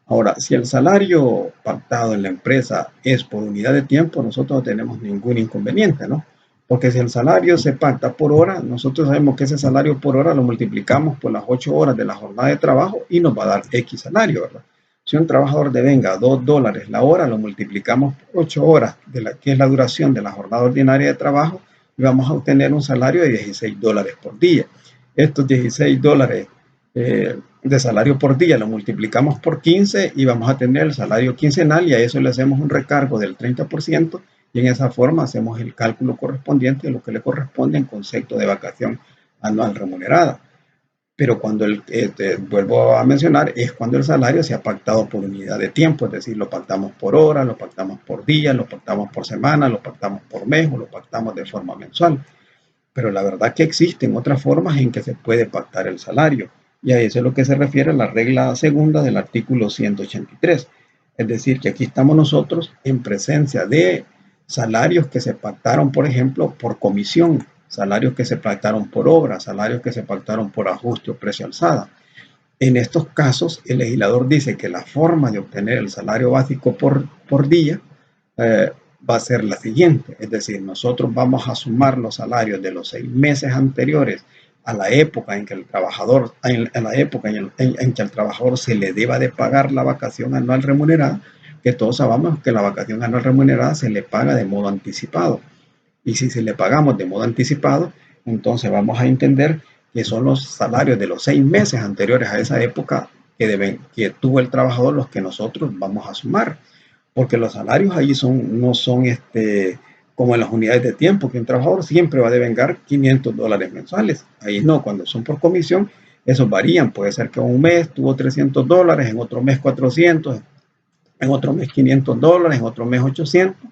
Ahora, si el salario pactado en la empresa es por unidad de tiempo, nosotros no tenemos ningún inconveniente, ¿no? Porque si el salario se pacta por hora, nosotros sabemos que ese salario por hora lo multiplicamos por las 8 horas de la jornada de trabajo y nos va a dar X salario, ¿verdad? Si un trabajador devenga $2 la hora, lo multiplicamos por 8 horas, que es la duración de la jornada ordinaria de trabajo, y vamos a obtener un salario de $16 por día. Estos $16 de salario por día lo multiplicamos por 15 y vamos a tener el salario quincenal, y a eso le hacemos un recargo del 30%, y en esa forma hacemos el cálculo correspondiente de lo que le corresponde en concepto de vacación anual remunerada. Pero cuando vuelvo a mencionar, es cuando el salario se ha pactado por unidad de tiempo, es decir, lo pactamos por hora, lo pactamos por día, lo pactamos por semana, lo pactamos por mes o lo pactamos de forma mensual. Pero la verdad que existen otras formas en que se puede pactar el salario, y a eso es lo que se refiere a la regla segunda del artículo 183. Es decir, que aquí estamos nosotros en presencia de salarios que se pactaron, por ejemplo, por comisión, salarios que se pactaron por obra, salarios que se pactaron por ajuste o precio alzada. En estos casos, el legislador dice que la forma de obtener el salario básico por día va a ser la siguiente. Es decir, nosotros vamos a sumar los salarios de los 6 meses anteriores a la época en que el trabajador, en que al trabajador se le deba de pagar la vacación anual remunerada, que todos sabemos que la vacación anual remunerada se le paga de modo anticipado. Y si se le pagamos de modo anticipado, entonces vamos a entender que son los salarios de los 6 meses anteriores a esa época que tuvo el trabajador los que nosotros vamos a sumar. Porque los salarios ahí no son como en las unidades de tiempo, que un trabajador siempre va a devengar $500 mensuales. Ahí no, cuando son por comisión, esos varían. Puede ser que un mes tuvo $300, en otro mes 400, en otro mes $500, en otro mes 800,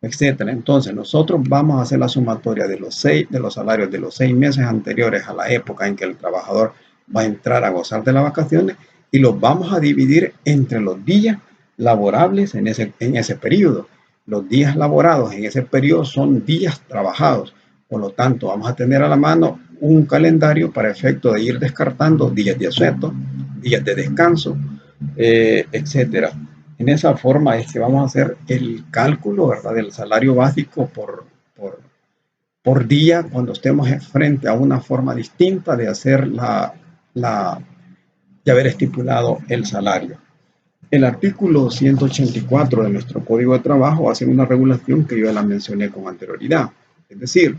etcétera. Entonces, nosotros vamos a hacer la sumatoria de los salarios de los 6 meses anteriores a la época en que el trabajador va a entrar a gozar de las vacaciones, y los vamos a dividir entre los días laborables en ese periodo. Los días laborados en ese periodo son días trabajados. Por lo tanto, vamos a tener a la mano un calendario para efecto de ir descartando días de asueto, días de descanso, etcétera. En esa forma es que vamos a hacer el cálculo, ¿verdad?, del salario básico por día, cuando estemos frente a una forma distinta de hacer de haber estipulado el salario. El artículo 184 de nuestro Código de Trabajo hace una regulación que yo ya la mencioné con anterioridad. Es decir,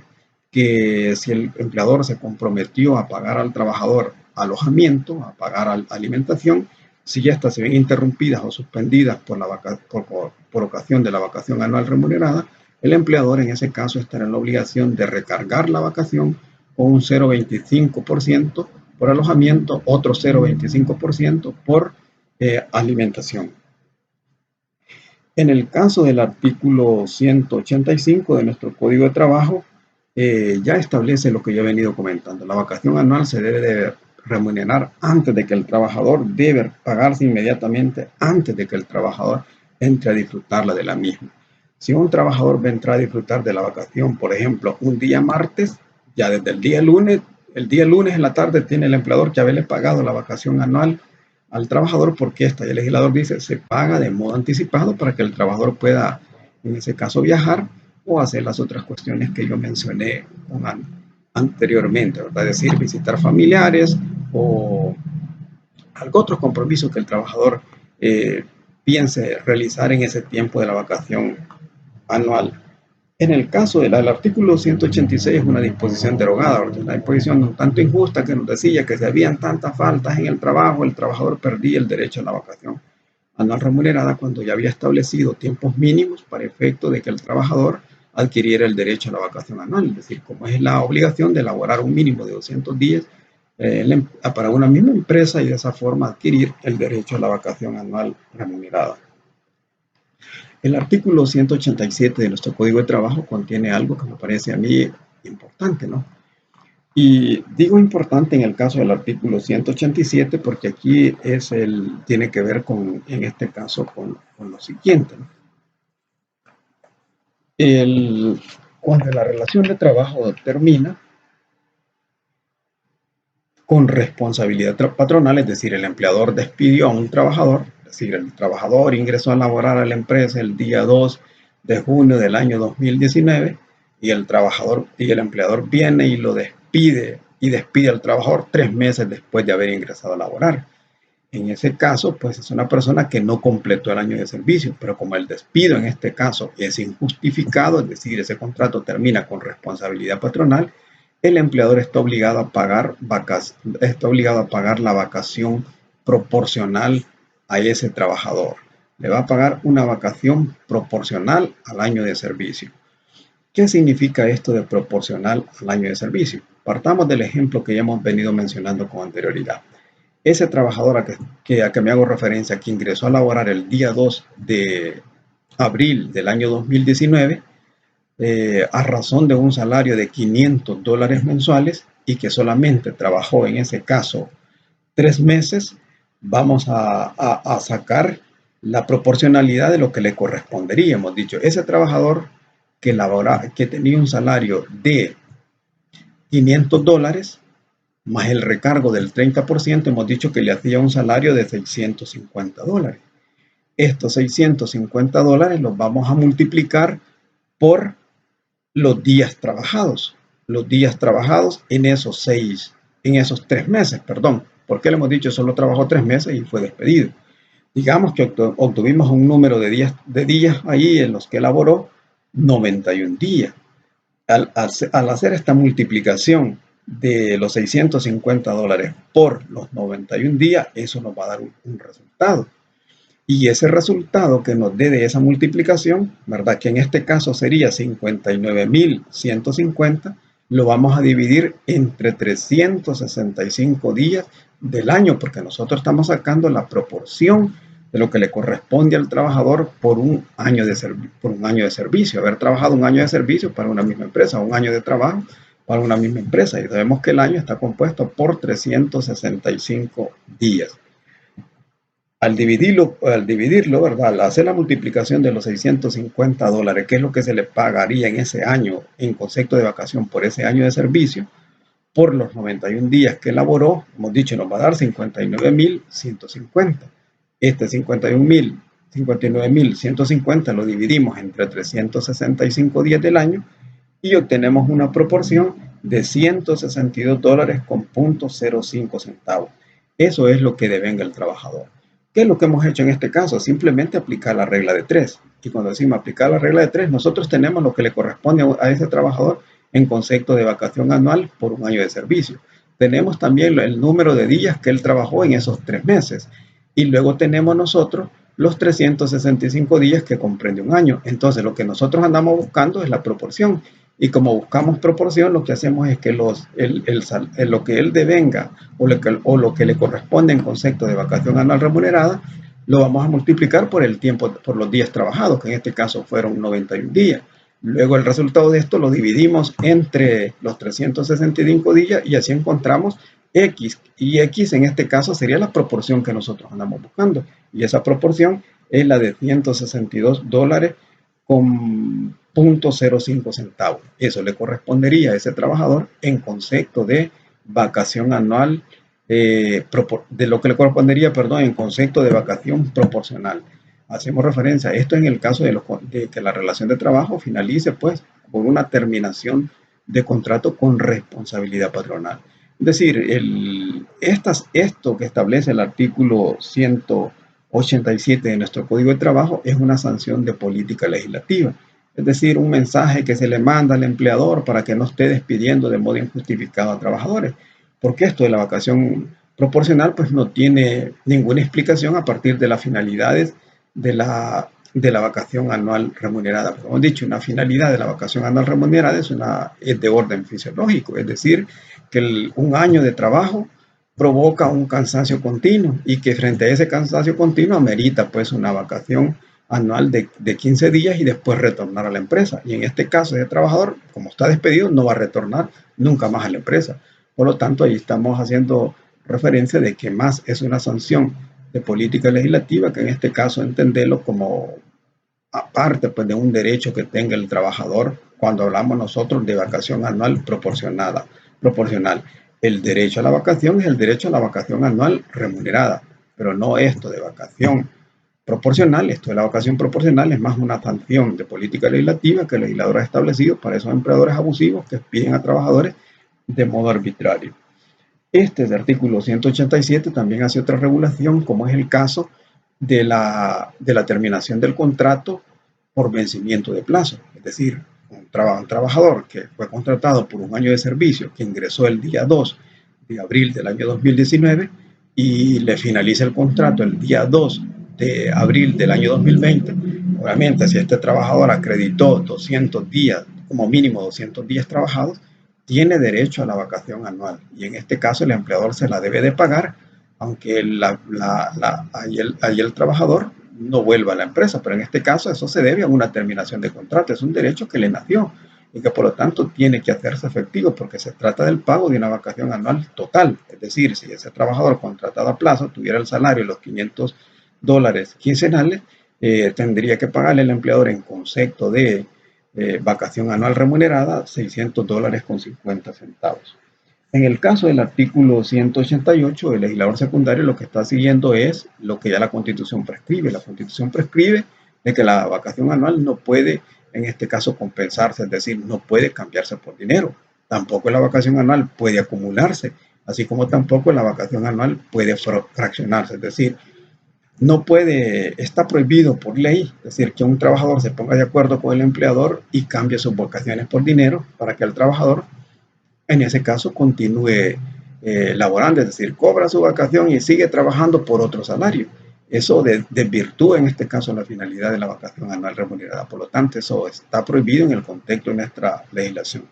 que si el empleador se comprometió a pagar al trabajador alojamiento, a pagar alimentación, si estas se ven interrumpidas o suspendidas por ocasión de la vacación anual remunerada, el empleador en ese caso estará en la obligación de recargar la vacación con un 0,25% por alojamiento, otro 0,25% por alimentación. En el caso del artículo 185 de nuestro Código de Trabajo, ya establece lo que yo he venido comentando. La vacación anual se debe de remunerar antes de que el trabajador, debe pagarse inmediatamente antes de que el trabajador entre a disfrutarla de la misma. Si un trabajador va a entrar a disfrutar de la vacación, por ejemplo, un día martes, ya desde el día lunes en la tarde tiene el empleador que haberle pagado la vacación anual al trabajador, porque el legislador dice se paga de modo anticipado para que el trabajador pueda, en ese caso, viajar o hacer las otras cuestiones que yo mencioné anteriormente, ¿verdad? Es decir, visitar familiares o algún otro compromiso que el trabajador piense realizar en ese tiempo de la vacación anual. En el caso del artículo 186 es una disposición derogada, una disposición un tanto injusta que nos decía que si habían tantas faltas en el trabajo, el trabajador perdía el derecho a la vacación anual remunerada cuando ya había establecido tiempos mínimos para efecto de que el trabajador adquiriera el derecho a la vacación anual. Es decir, como es la obligación de elaborar un mínimo de 200 días para una misma empresa y de esa forma adquirir el derecho a la vacación anual remunerada. El artículo 187 de nuestro Código de Trabajo contiene algo que me parece a mí importante, ¿no? Y digo importante en el caso del artículo 187 porque aquí tiene que ver en este caso, con lo siguiente, ¿no? Cuando la relación de trabajo termina con responsabilidad patronal, es decir, el empleador despidió a un trabajador, es decir, el trabajador ingresó a laborar a la empresa el día 2 de junio del año 2019 y el empleador viene y lo despide al trabajador 3 meses después de haber ingresado a laborar. En ese caso, pues es una persona que no completó el año de servicio, pero como el despido en este caso es injustificado, es decir, ese contrato termina con responsabilidad patronal, el empleador está obligado a pagar la vacación proporcional a ese trabajador. Le va a pagar una vacación proporcional al año de servicio. ¿Qué significa esto de proporcional al año de servicio? Partamos del ejemplo que ya hemos venido mencionando con anterioridad. Ese trabajador a que me hago referencia, que ingresó a laborar el día 2 de abril del año 2019, a razón de un salario de $500 mensuales y que solamente trabajó en ese caso 3 meses, vamos a sacar la proporcionalidad de lo que le correspondería. Hemos dicho, ese trabajador que tenía un salario de $500 más el recargo del 30%, hemos dicho que le hacía un salario de $650. Estos $650 los vamos a multiplicar por los días trabajados. Los días trabajados en esos 3 meses, perdón. ¿Por qué le hemos dicho solo trabajó 3 meses y fue despedido? Digamos que obtuvimos un número de días ahí en los que elaboró 91 días. Al hacer esta multiplicación de los $650 por los 91 días, eso nos va a dar un resultado. Y ese resultado que nos dé de esa multiplicación, ¿verdad? Que en este caso sería 59.150, lo vamos a dividir entre 365 días del año, porque nosotros estamos sacando la proporción de lo que le corresponde al trabajador por un año de servicio, haber trabajado un año de servicio para una misma empresa, un año de trabajo para una misma empresa. Y sabemos que el año está compuesto por 365 días. Al dividirlo, ¿verdad? Al hacer la multiplicación de los $650, que es lo que se le pagaría en ese año en concepto de vacación por ese año de servicio, por los 91 días que elaboró, hemos dicho, nos va a dar 59.150. Este 59.150 lo dividimos entre 365 días del año y obtenemos una proporción de $162 con .05 centavos. Eso es lo que devenga el trabajador. ¿Qué es lo que hemos hecho en este caso? Simplemente aplicar la regla de 3. Y cuando decimos aplicar la regla de 3, nosotros tenemos lo que le corresponde a ese trabajador en concepto de vacación anual por un año de servicio. Tenemos también el número de días que él trabajó en esos 3 meses. Y luego tenemos nosotros los 365 días que comprende un año. Entonces, lo que nosotros andamos buscando es la proporción. Y como buscamos proporción, lo que hacemos es que lo que él devenga o lo que le corresponde en concepto de vacación anual remunerada, lo vamos a multiplicar por el tiempo, por los días trabajados, que en este caso fueron 91 días. Luego el resultado de esto lo dividimos entre los 365 días y así encontramos X. Y X en este caso sería la proporción que nosotros andamos buscando. Y esa proporción es la de $162 con .05 centavos. Eso le correspondería a ese trabajador en concepto de vacación anual, de lo que le correspondería, perdón, en concepto de vacación proporcional. hacemos referencia a esto en el caso de que la relación de trabajo finalice pues por una terminación de contrato con responsabilidad patronal. Es decir, esto que establece el artículo 187 de nuestro Código de Trabajo es una sanción de política legislativa. Es decir, un mensaje que se le manda al empleador para que no esté despidiendo de modo injustificado a trabajadores. Porque esto de la vacación proporcional pues no tiene ninguna explicación a partir de las finalidades de la vacación anual remunerada. Como hemos dicho, una finalidad de la vacación anual remunerada es de orden fisiológico, es decir, que un año de trabajo provoca un cansancio continuo y que frente a ese cansancio continuo amerita pues una vacación anual de 15 días y después retornar a la empresa. Y en este caso, ese trabajador, como está despedido, no va a retornar nunca más a la empresa. Por lo tanto, ahí estamos haciendo referencia de que más es una sanción de política legislativa, que en este caso entenderlo como aparte pues, de un derecho que tenga el trabajador cuando hablamos nosotros de vacación anual proporcional. El derecho a la vacación es el derecho a la vacación anual remunerada, pero no esto de vacación proporcional. Esto de la vacación proporcional es más una sanción de política legislativa que el legislador ha establecido para esos empleadores abusivos que piden a trabajadores de modo arbitrario. Este del artículo 187 también hace otra regulación, como es el caso de la terminación del contrato por vencimiento de plazo. Es decir, un trabajador que fue contratado por un año de servicio, que ingresó el día 2 de abril del año 2019 y le finaliza el contrato el día 2 de abril del año 2020. Obviamente, si este trabajador acreditó 200 días, como mínimo 200 días trabajados, tiene derecho a la vacación anual y en este caso el empleador se la debe de pagar, aunque ahí el trabajador no vuelva a la empresa, pero en este caso eso se debe a una terminación de contrato, es un derecho que le nació y que por lo tanto tiene que hacerse efectivo porque se trata del pago de una vacación anual total. Es decir, si ese trabajador contratado a plazo tuviera el salario de los $500 quincenales, tendría que pagarle al empleador en concepto de vacación anual remunerada $600 con 50 centavos. En el caso del artículo 188, el legislador secundario lo que está siguiendo es lo que ya la Constitución prescribe. La Constitución prescribe de que la vacación anual no puede, en este caso, compensarse, es decir, no puede cambiarse por dinero. Tampoco la vacación anual puede acumularse, así como tampoco la vacación anual puede fraccionarse, es decir, no puede, está prohibido por ley, es decir, que un trabajador se ponga de acuerdo con el empleador y cambie sus vacaciones por dinero para que el trabajador, en ese caso, continúe laborando, es decir, cobra su vacación y sigue trabajando por otro salario. Eso desvirtúa, en este caso, la finalidad de la vacación anual remunerada. Por lo tanto, eso está prohibido en el contexto de nuestra legislación.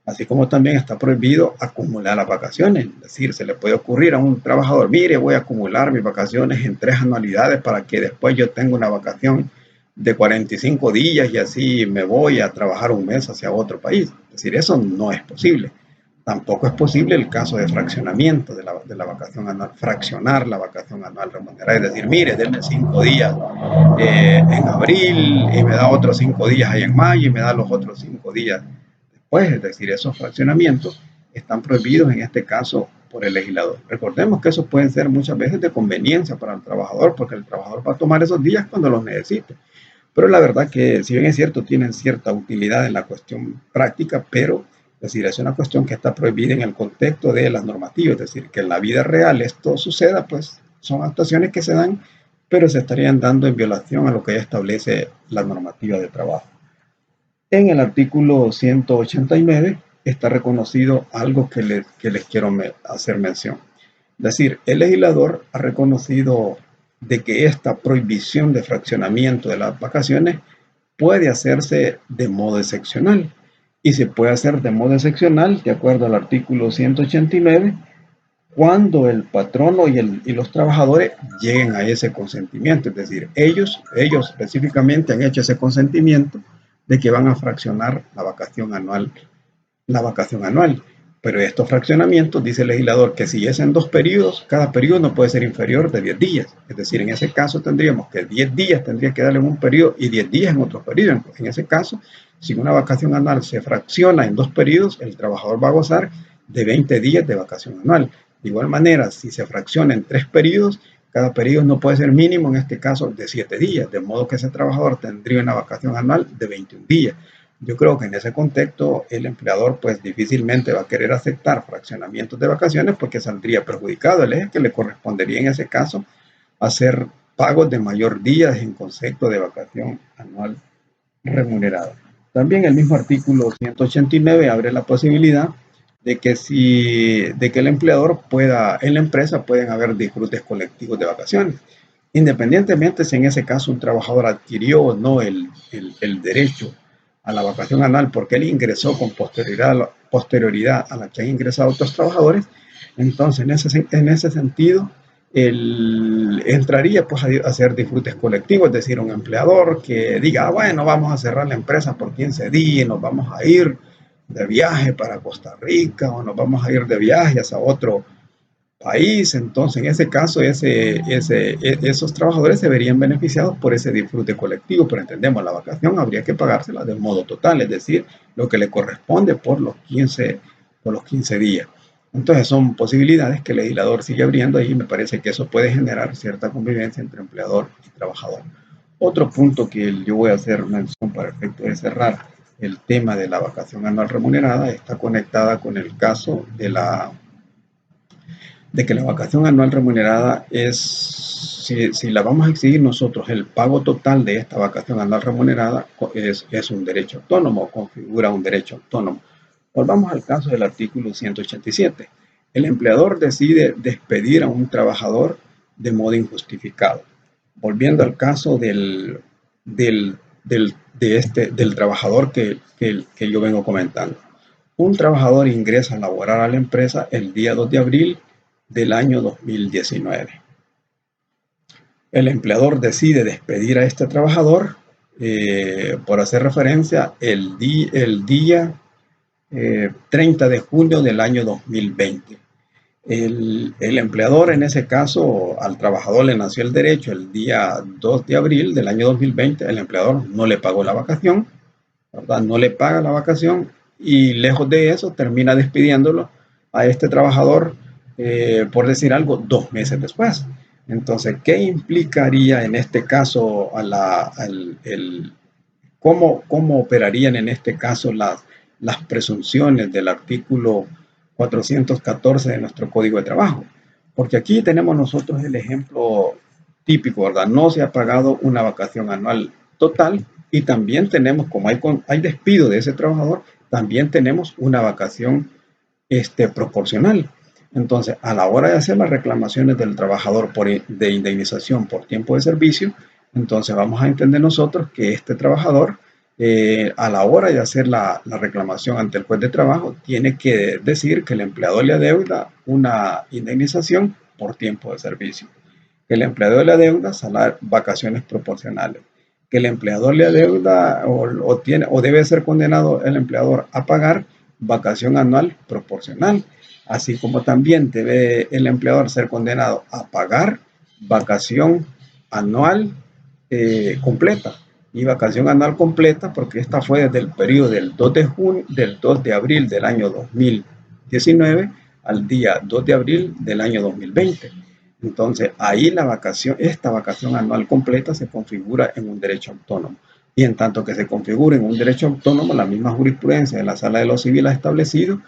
Así como también está prohibido acumular las vacaciones. Es decir, se le puede ocurrir a un trabajador, mire, voy a acumular mis vacaciones en 3 anualidades para que después yo tenga una vacación de 45 días y así me voy a trabajar un mes hacia otro país. Es decir, eso no es posible. Tampoco es posible el caso de fraccionamiento de la vacación anual, fraccionar la vacación anual remunerada. Es decir, mire, denme 5 días en abril y me da otros 5 días ahí en mayo y me da los otros 5 días pues, es decir, esos fraccionamientos están prohibidos en este caso por el legislador. Recordemos que esos pueden ser muchas veces de conveniencia para el trabajador, porque el trabajador va a tomar esos días cuando los necesite. Pero la verdad que, si bien es cierto, tienen cierta utilidad en la cuestión práctica, pero es decir, es una cuestión que está prohibida en el contexto de las normativas, es decir, que en la vida real esto suceda, pues son actuaciones que se dan, pero se estarían dando en violación a lo que ya establece la normativa de trabajo. En el artículo 189 está reconocido algo que les quiero hacer mención. Es decir, el legislador ha reconocido de que esta prohibición de fraccionamiento de las vacaciones puede hacerse de modo excepcional. Y se puede hacer de modo excepcional, de acuerdo al artículo 189, cuando el patrono y los trabajadores lleguen a ese consentimiento. Es decir, ellos específicamente han hecho ese consentimiento de que van a fraccionar la vacación anual. Pero estos fraccionamientos, dice el legislador, que si es en 2 periodos, cada periodo no puede ser inferior de 10 días. Es decir, en ese caso tendríamos que 10 días tendría que darle en un periodo y 10 días en otro periodo. En ese caso, si una vacación anual se fracciona en 2 periodos, el trabajador va a gozar de 20 días de vacación anual. De igual manera, si se fracciona en 3 periodos, Cada periodo no puede ser mínimo, en este caso, de 7 días, de modo que ese trabajador tendría una vacación anual de 21 días. Yo creo que en ese contexto el empleador pues difícilmente va a querer aceptar fraccionamientos de vacaciones porque saldría perjudicado. El eje que le correspondería en ese caso hacer pagos de mayor días en concepto de vacación anual remunerada. También el mismo artículo 189 abre la posibilidad de que el empleador pueda, en la empresa pueden haber disfrutes colectivos de vacaciones, independientemente si en ese caso un trabajador adquirió o no el derecho a la vacación anual porque él ingresó con posterioridad a la que han ingresado otros trabajadores. Entonces en ese sentido entraría pues a hacer disfrutes colectivos, es decir, un empleador que diga, bueno, vamos a cerrar la empresa por 15 días, nos vamos a ir de viaje para Costa Rica o nos vamos a ir de viaje a otro país. Entonces, en ese caso, esos trabajadores se verían beneficiados por ese disfrute colectivo, pero entendemos, la vacación habría que pagársela de modo total, es decir, lo que le corresponde por los 15 días. Entonces, son posibilidades que el legislador sigue abriendo y me parece que eso puede generar cierta convivencia entre empleador y trabajador. Otro punto que yo voy a hacer mención para efecto de cerrar el tema de la vacación anual remunerada está conectada con el caso de que la vacación anual remunerada es, si la vamos a exigir nosotros, el pago total de esta vacación anual remunerada es un derecho autónomo, configura un derecho autónomo. Volvamos al caso del artículo 187. El empleador decide despedir a un trabajador de modo injustificado. Volviendo al caso del trabajador que yo vengo comentando. Un trabajador ingresa a laborar a la empresa el día 2 de abril del año 2019. El empleador decide despedir a este trabajador por hacer referencia el día 30 de junio del año 2020. El empleador, en ese caso, al trabajador le nació el derecho el día 2 de abril del año 2020. El empleador no le pagó la vacación, ¿verdad? No le paga la vacación y lejos de eso termina despidiéndolo a este trabajador, por decir algo, 2 meses después. Entonces, ¿qué implicaría en este caso cómo operarían en este caso las presunciones del artículo 414 de nuestro Código de Trabajo? Porque aquí tenemos nosotros el ejemplo típico, ¿verdad? No se ha pagado una vacación anual total y también tenemos, como hay despido de ese trabajador, también tenemos una vacación proporcional. Entonces, a la hora de hacer las reclamaciones del trabajador de indemnización por tiempo de servicio, entonces vamos a entender nosotros que este trabajador, a la hora de hacer la reclamación ante el juez de trabajo, tiene que decir que el empleador le adeuda una indemnización por tiempo de servicio, que el empleador le adeuda vacaciones proporcionales, que el empleador le adeuda o debe ser condenado el empleador a pagar vacación anual proporcional, así como también debe el empleador ser condenado a pagar vacación anual completa. Y vacación anual completa porque esta fue desde el periodo del 2 de abril del año 2019 al día 2 de abril del año 2020. Entonces ahí esta vacación anual completa se configura en un derecho autónomo. Y en tanto que se configura en un derecho autónomo, la misma jurisprudencia de la Sala de lo Civil ha establecido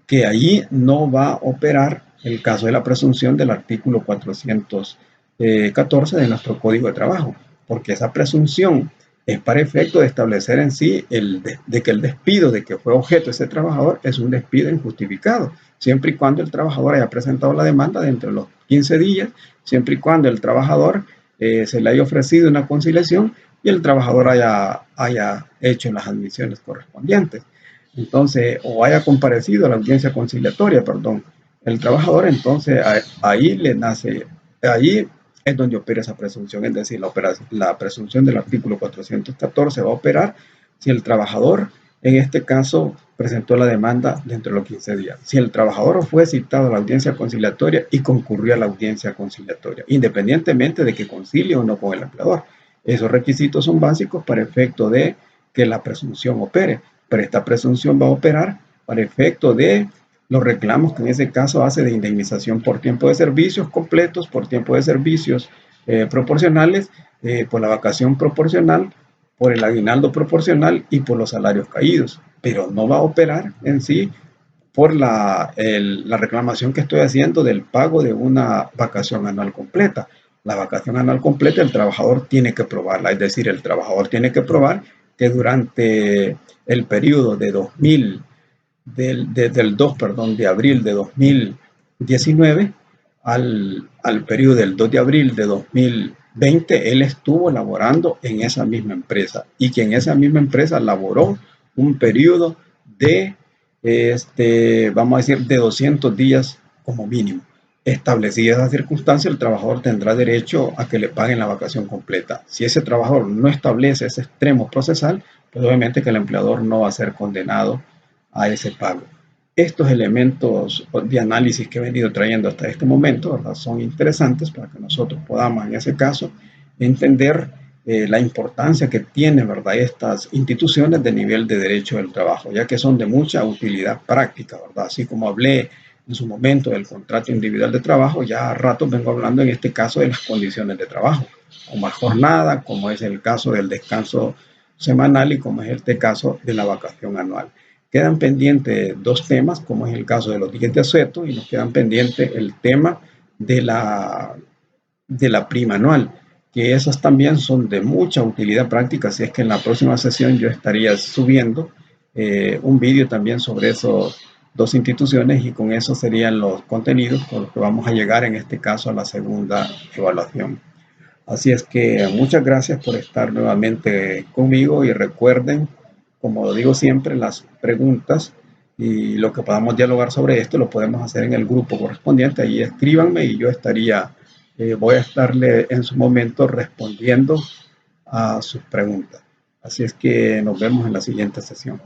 que ahí no va a operar el caso de la presunción del artículo 414 de nuestro Código de Trabajo, porque esa presunción es para efecto de establecer en sí de que el despido de que fue objeto ese trabajador es un despido injustificado, siempre y cuando el trabajador haya presentado la demanda dentro de los 15 días, siempre y cuando el trabajador se le haya ofrecido una conciliación y el trabajador haya hecho las admisiones correspondientes. Entonces, o haya comparecido a la audiencia conciliatoria, perdón, el trabajador, entonces ahí es donde opera esa presunción, es decir, la presunción del artículo 414 va a operar si el trabajador, en este caso, presentó la demanda dentro de los 15 días. Si el trabajador fue citado a la audiencia conciliatoria y concurrió a la audiencia conciliatoria, independientemente de que concilie o no con el empleador. Esos requisitos son básicos para efecto de que la presunción opere, pero esta presunción va a operar para efecto de los reclamos que en ese caso hace de indemnización por tiempo de servicios completos, por tiempo de servicios proporcionales, por la vacación proporcional, por el aguinaldo proporcional y por los salarios caídos, pero no va a operar en sí por la reclamación que estoy haciendo del pago de una vacación anual completa. La vacación anual completa el trabajador tiene que probarla, es decir, el trabajador tiene que probar que durante el periodo de 2000, del 2, perdón, de abril de 2019 al periodo del 2 de abril de 2020, él estuvo laborando en esa misma empresa y que en esa misma empresa laboró un periodo de vamos a decir, de 200 días como mínimo. Establecida esa circunstancia, el trabajador tendrá derecho a que le paguen la vacación completa. Si ese trabajador no establece ese extremo procesal, pues obviamente que el empleador no va a ser condenado a ese pago. Estos elementos de análisis que he venido trayendo hasta este momento, ¿verdad?, son interesantes para que nosotros podamos, en ese caso, entender la importancia que tienen, ¿verdad?, estas instituciones de nivel de derecho del trabajo, ya que son de mucha utilidad práctica, ¿verdad? Así como hablé en su momento del contrato individual de trabajo, ya a rato vengo hablando en este caso de las condiciones de trabajo, como es jornada, como es el caso del descanso semanal y como es este caso de la vacación anual. Quedan pendientes dos temas, como es el caso de los días de asueto, y nos quedan pendientes el tema de la prima anual, que esas también son de mucha utilidad práctica, así es que en la próxima sesión yo estaría subiendo un vídeo también sobre esos dos instituciones y con eso serían los contenidos con los que vamos a llegar en este caso a la segunda evaluación. Así es que muchas gracias por estar nuevamente conmigo y recuerden, como lo digo siempre, las preguntas y lo que podamos dialogar sobre esto lo podemos hacer en el grupo correspondiente. Ahí escríbanme y yo voy a estarle en su momento respondiendo a sus preguntas. Así es que nos vemos en la siguiente sesión.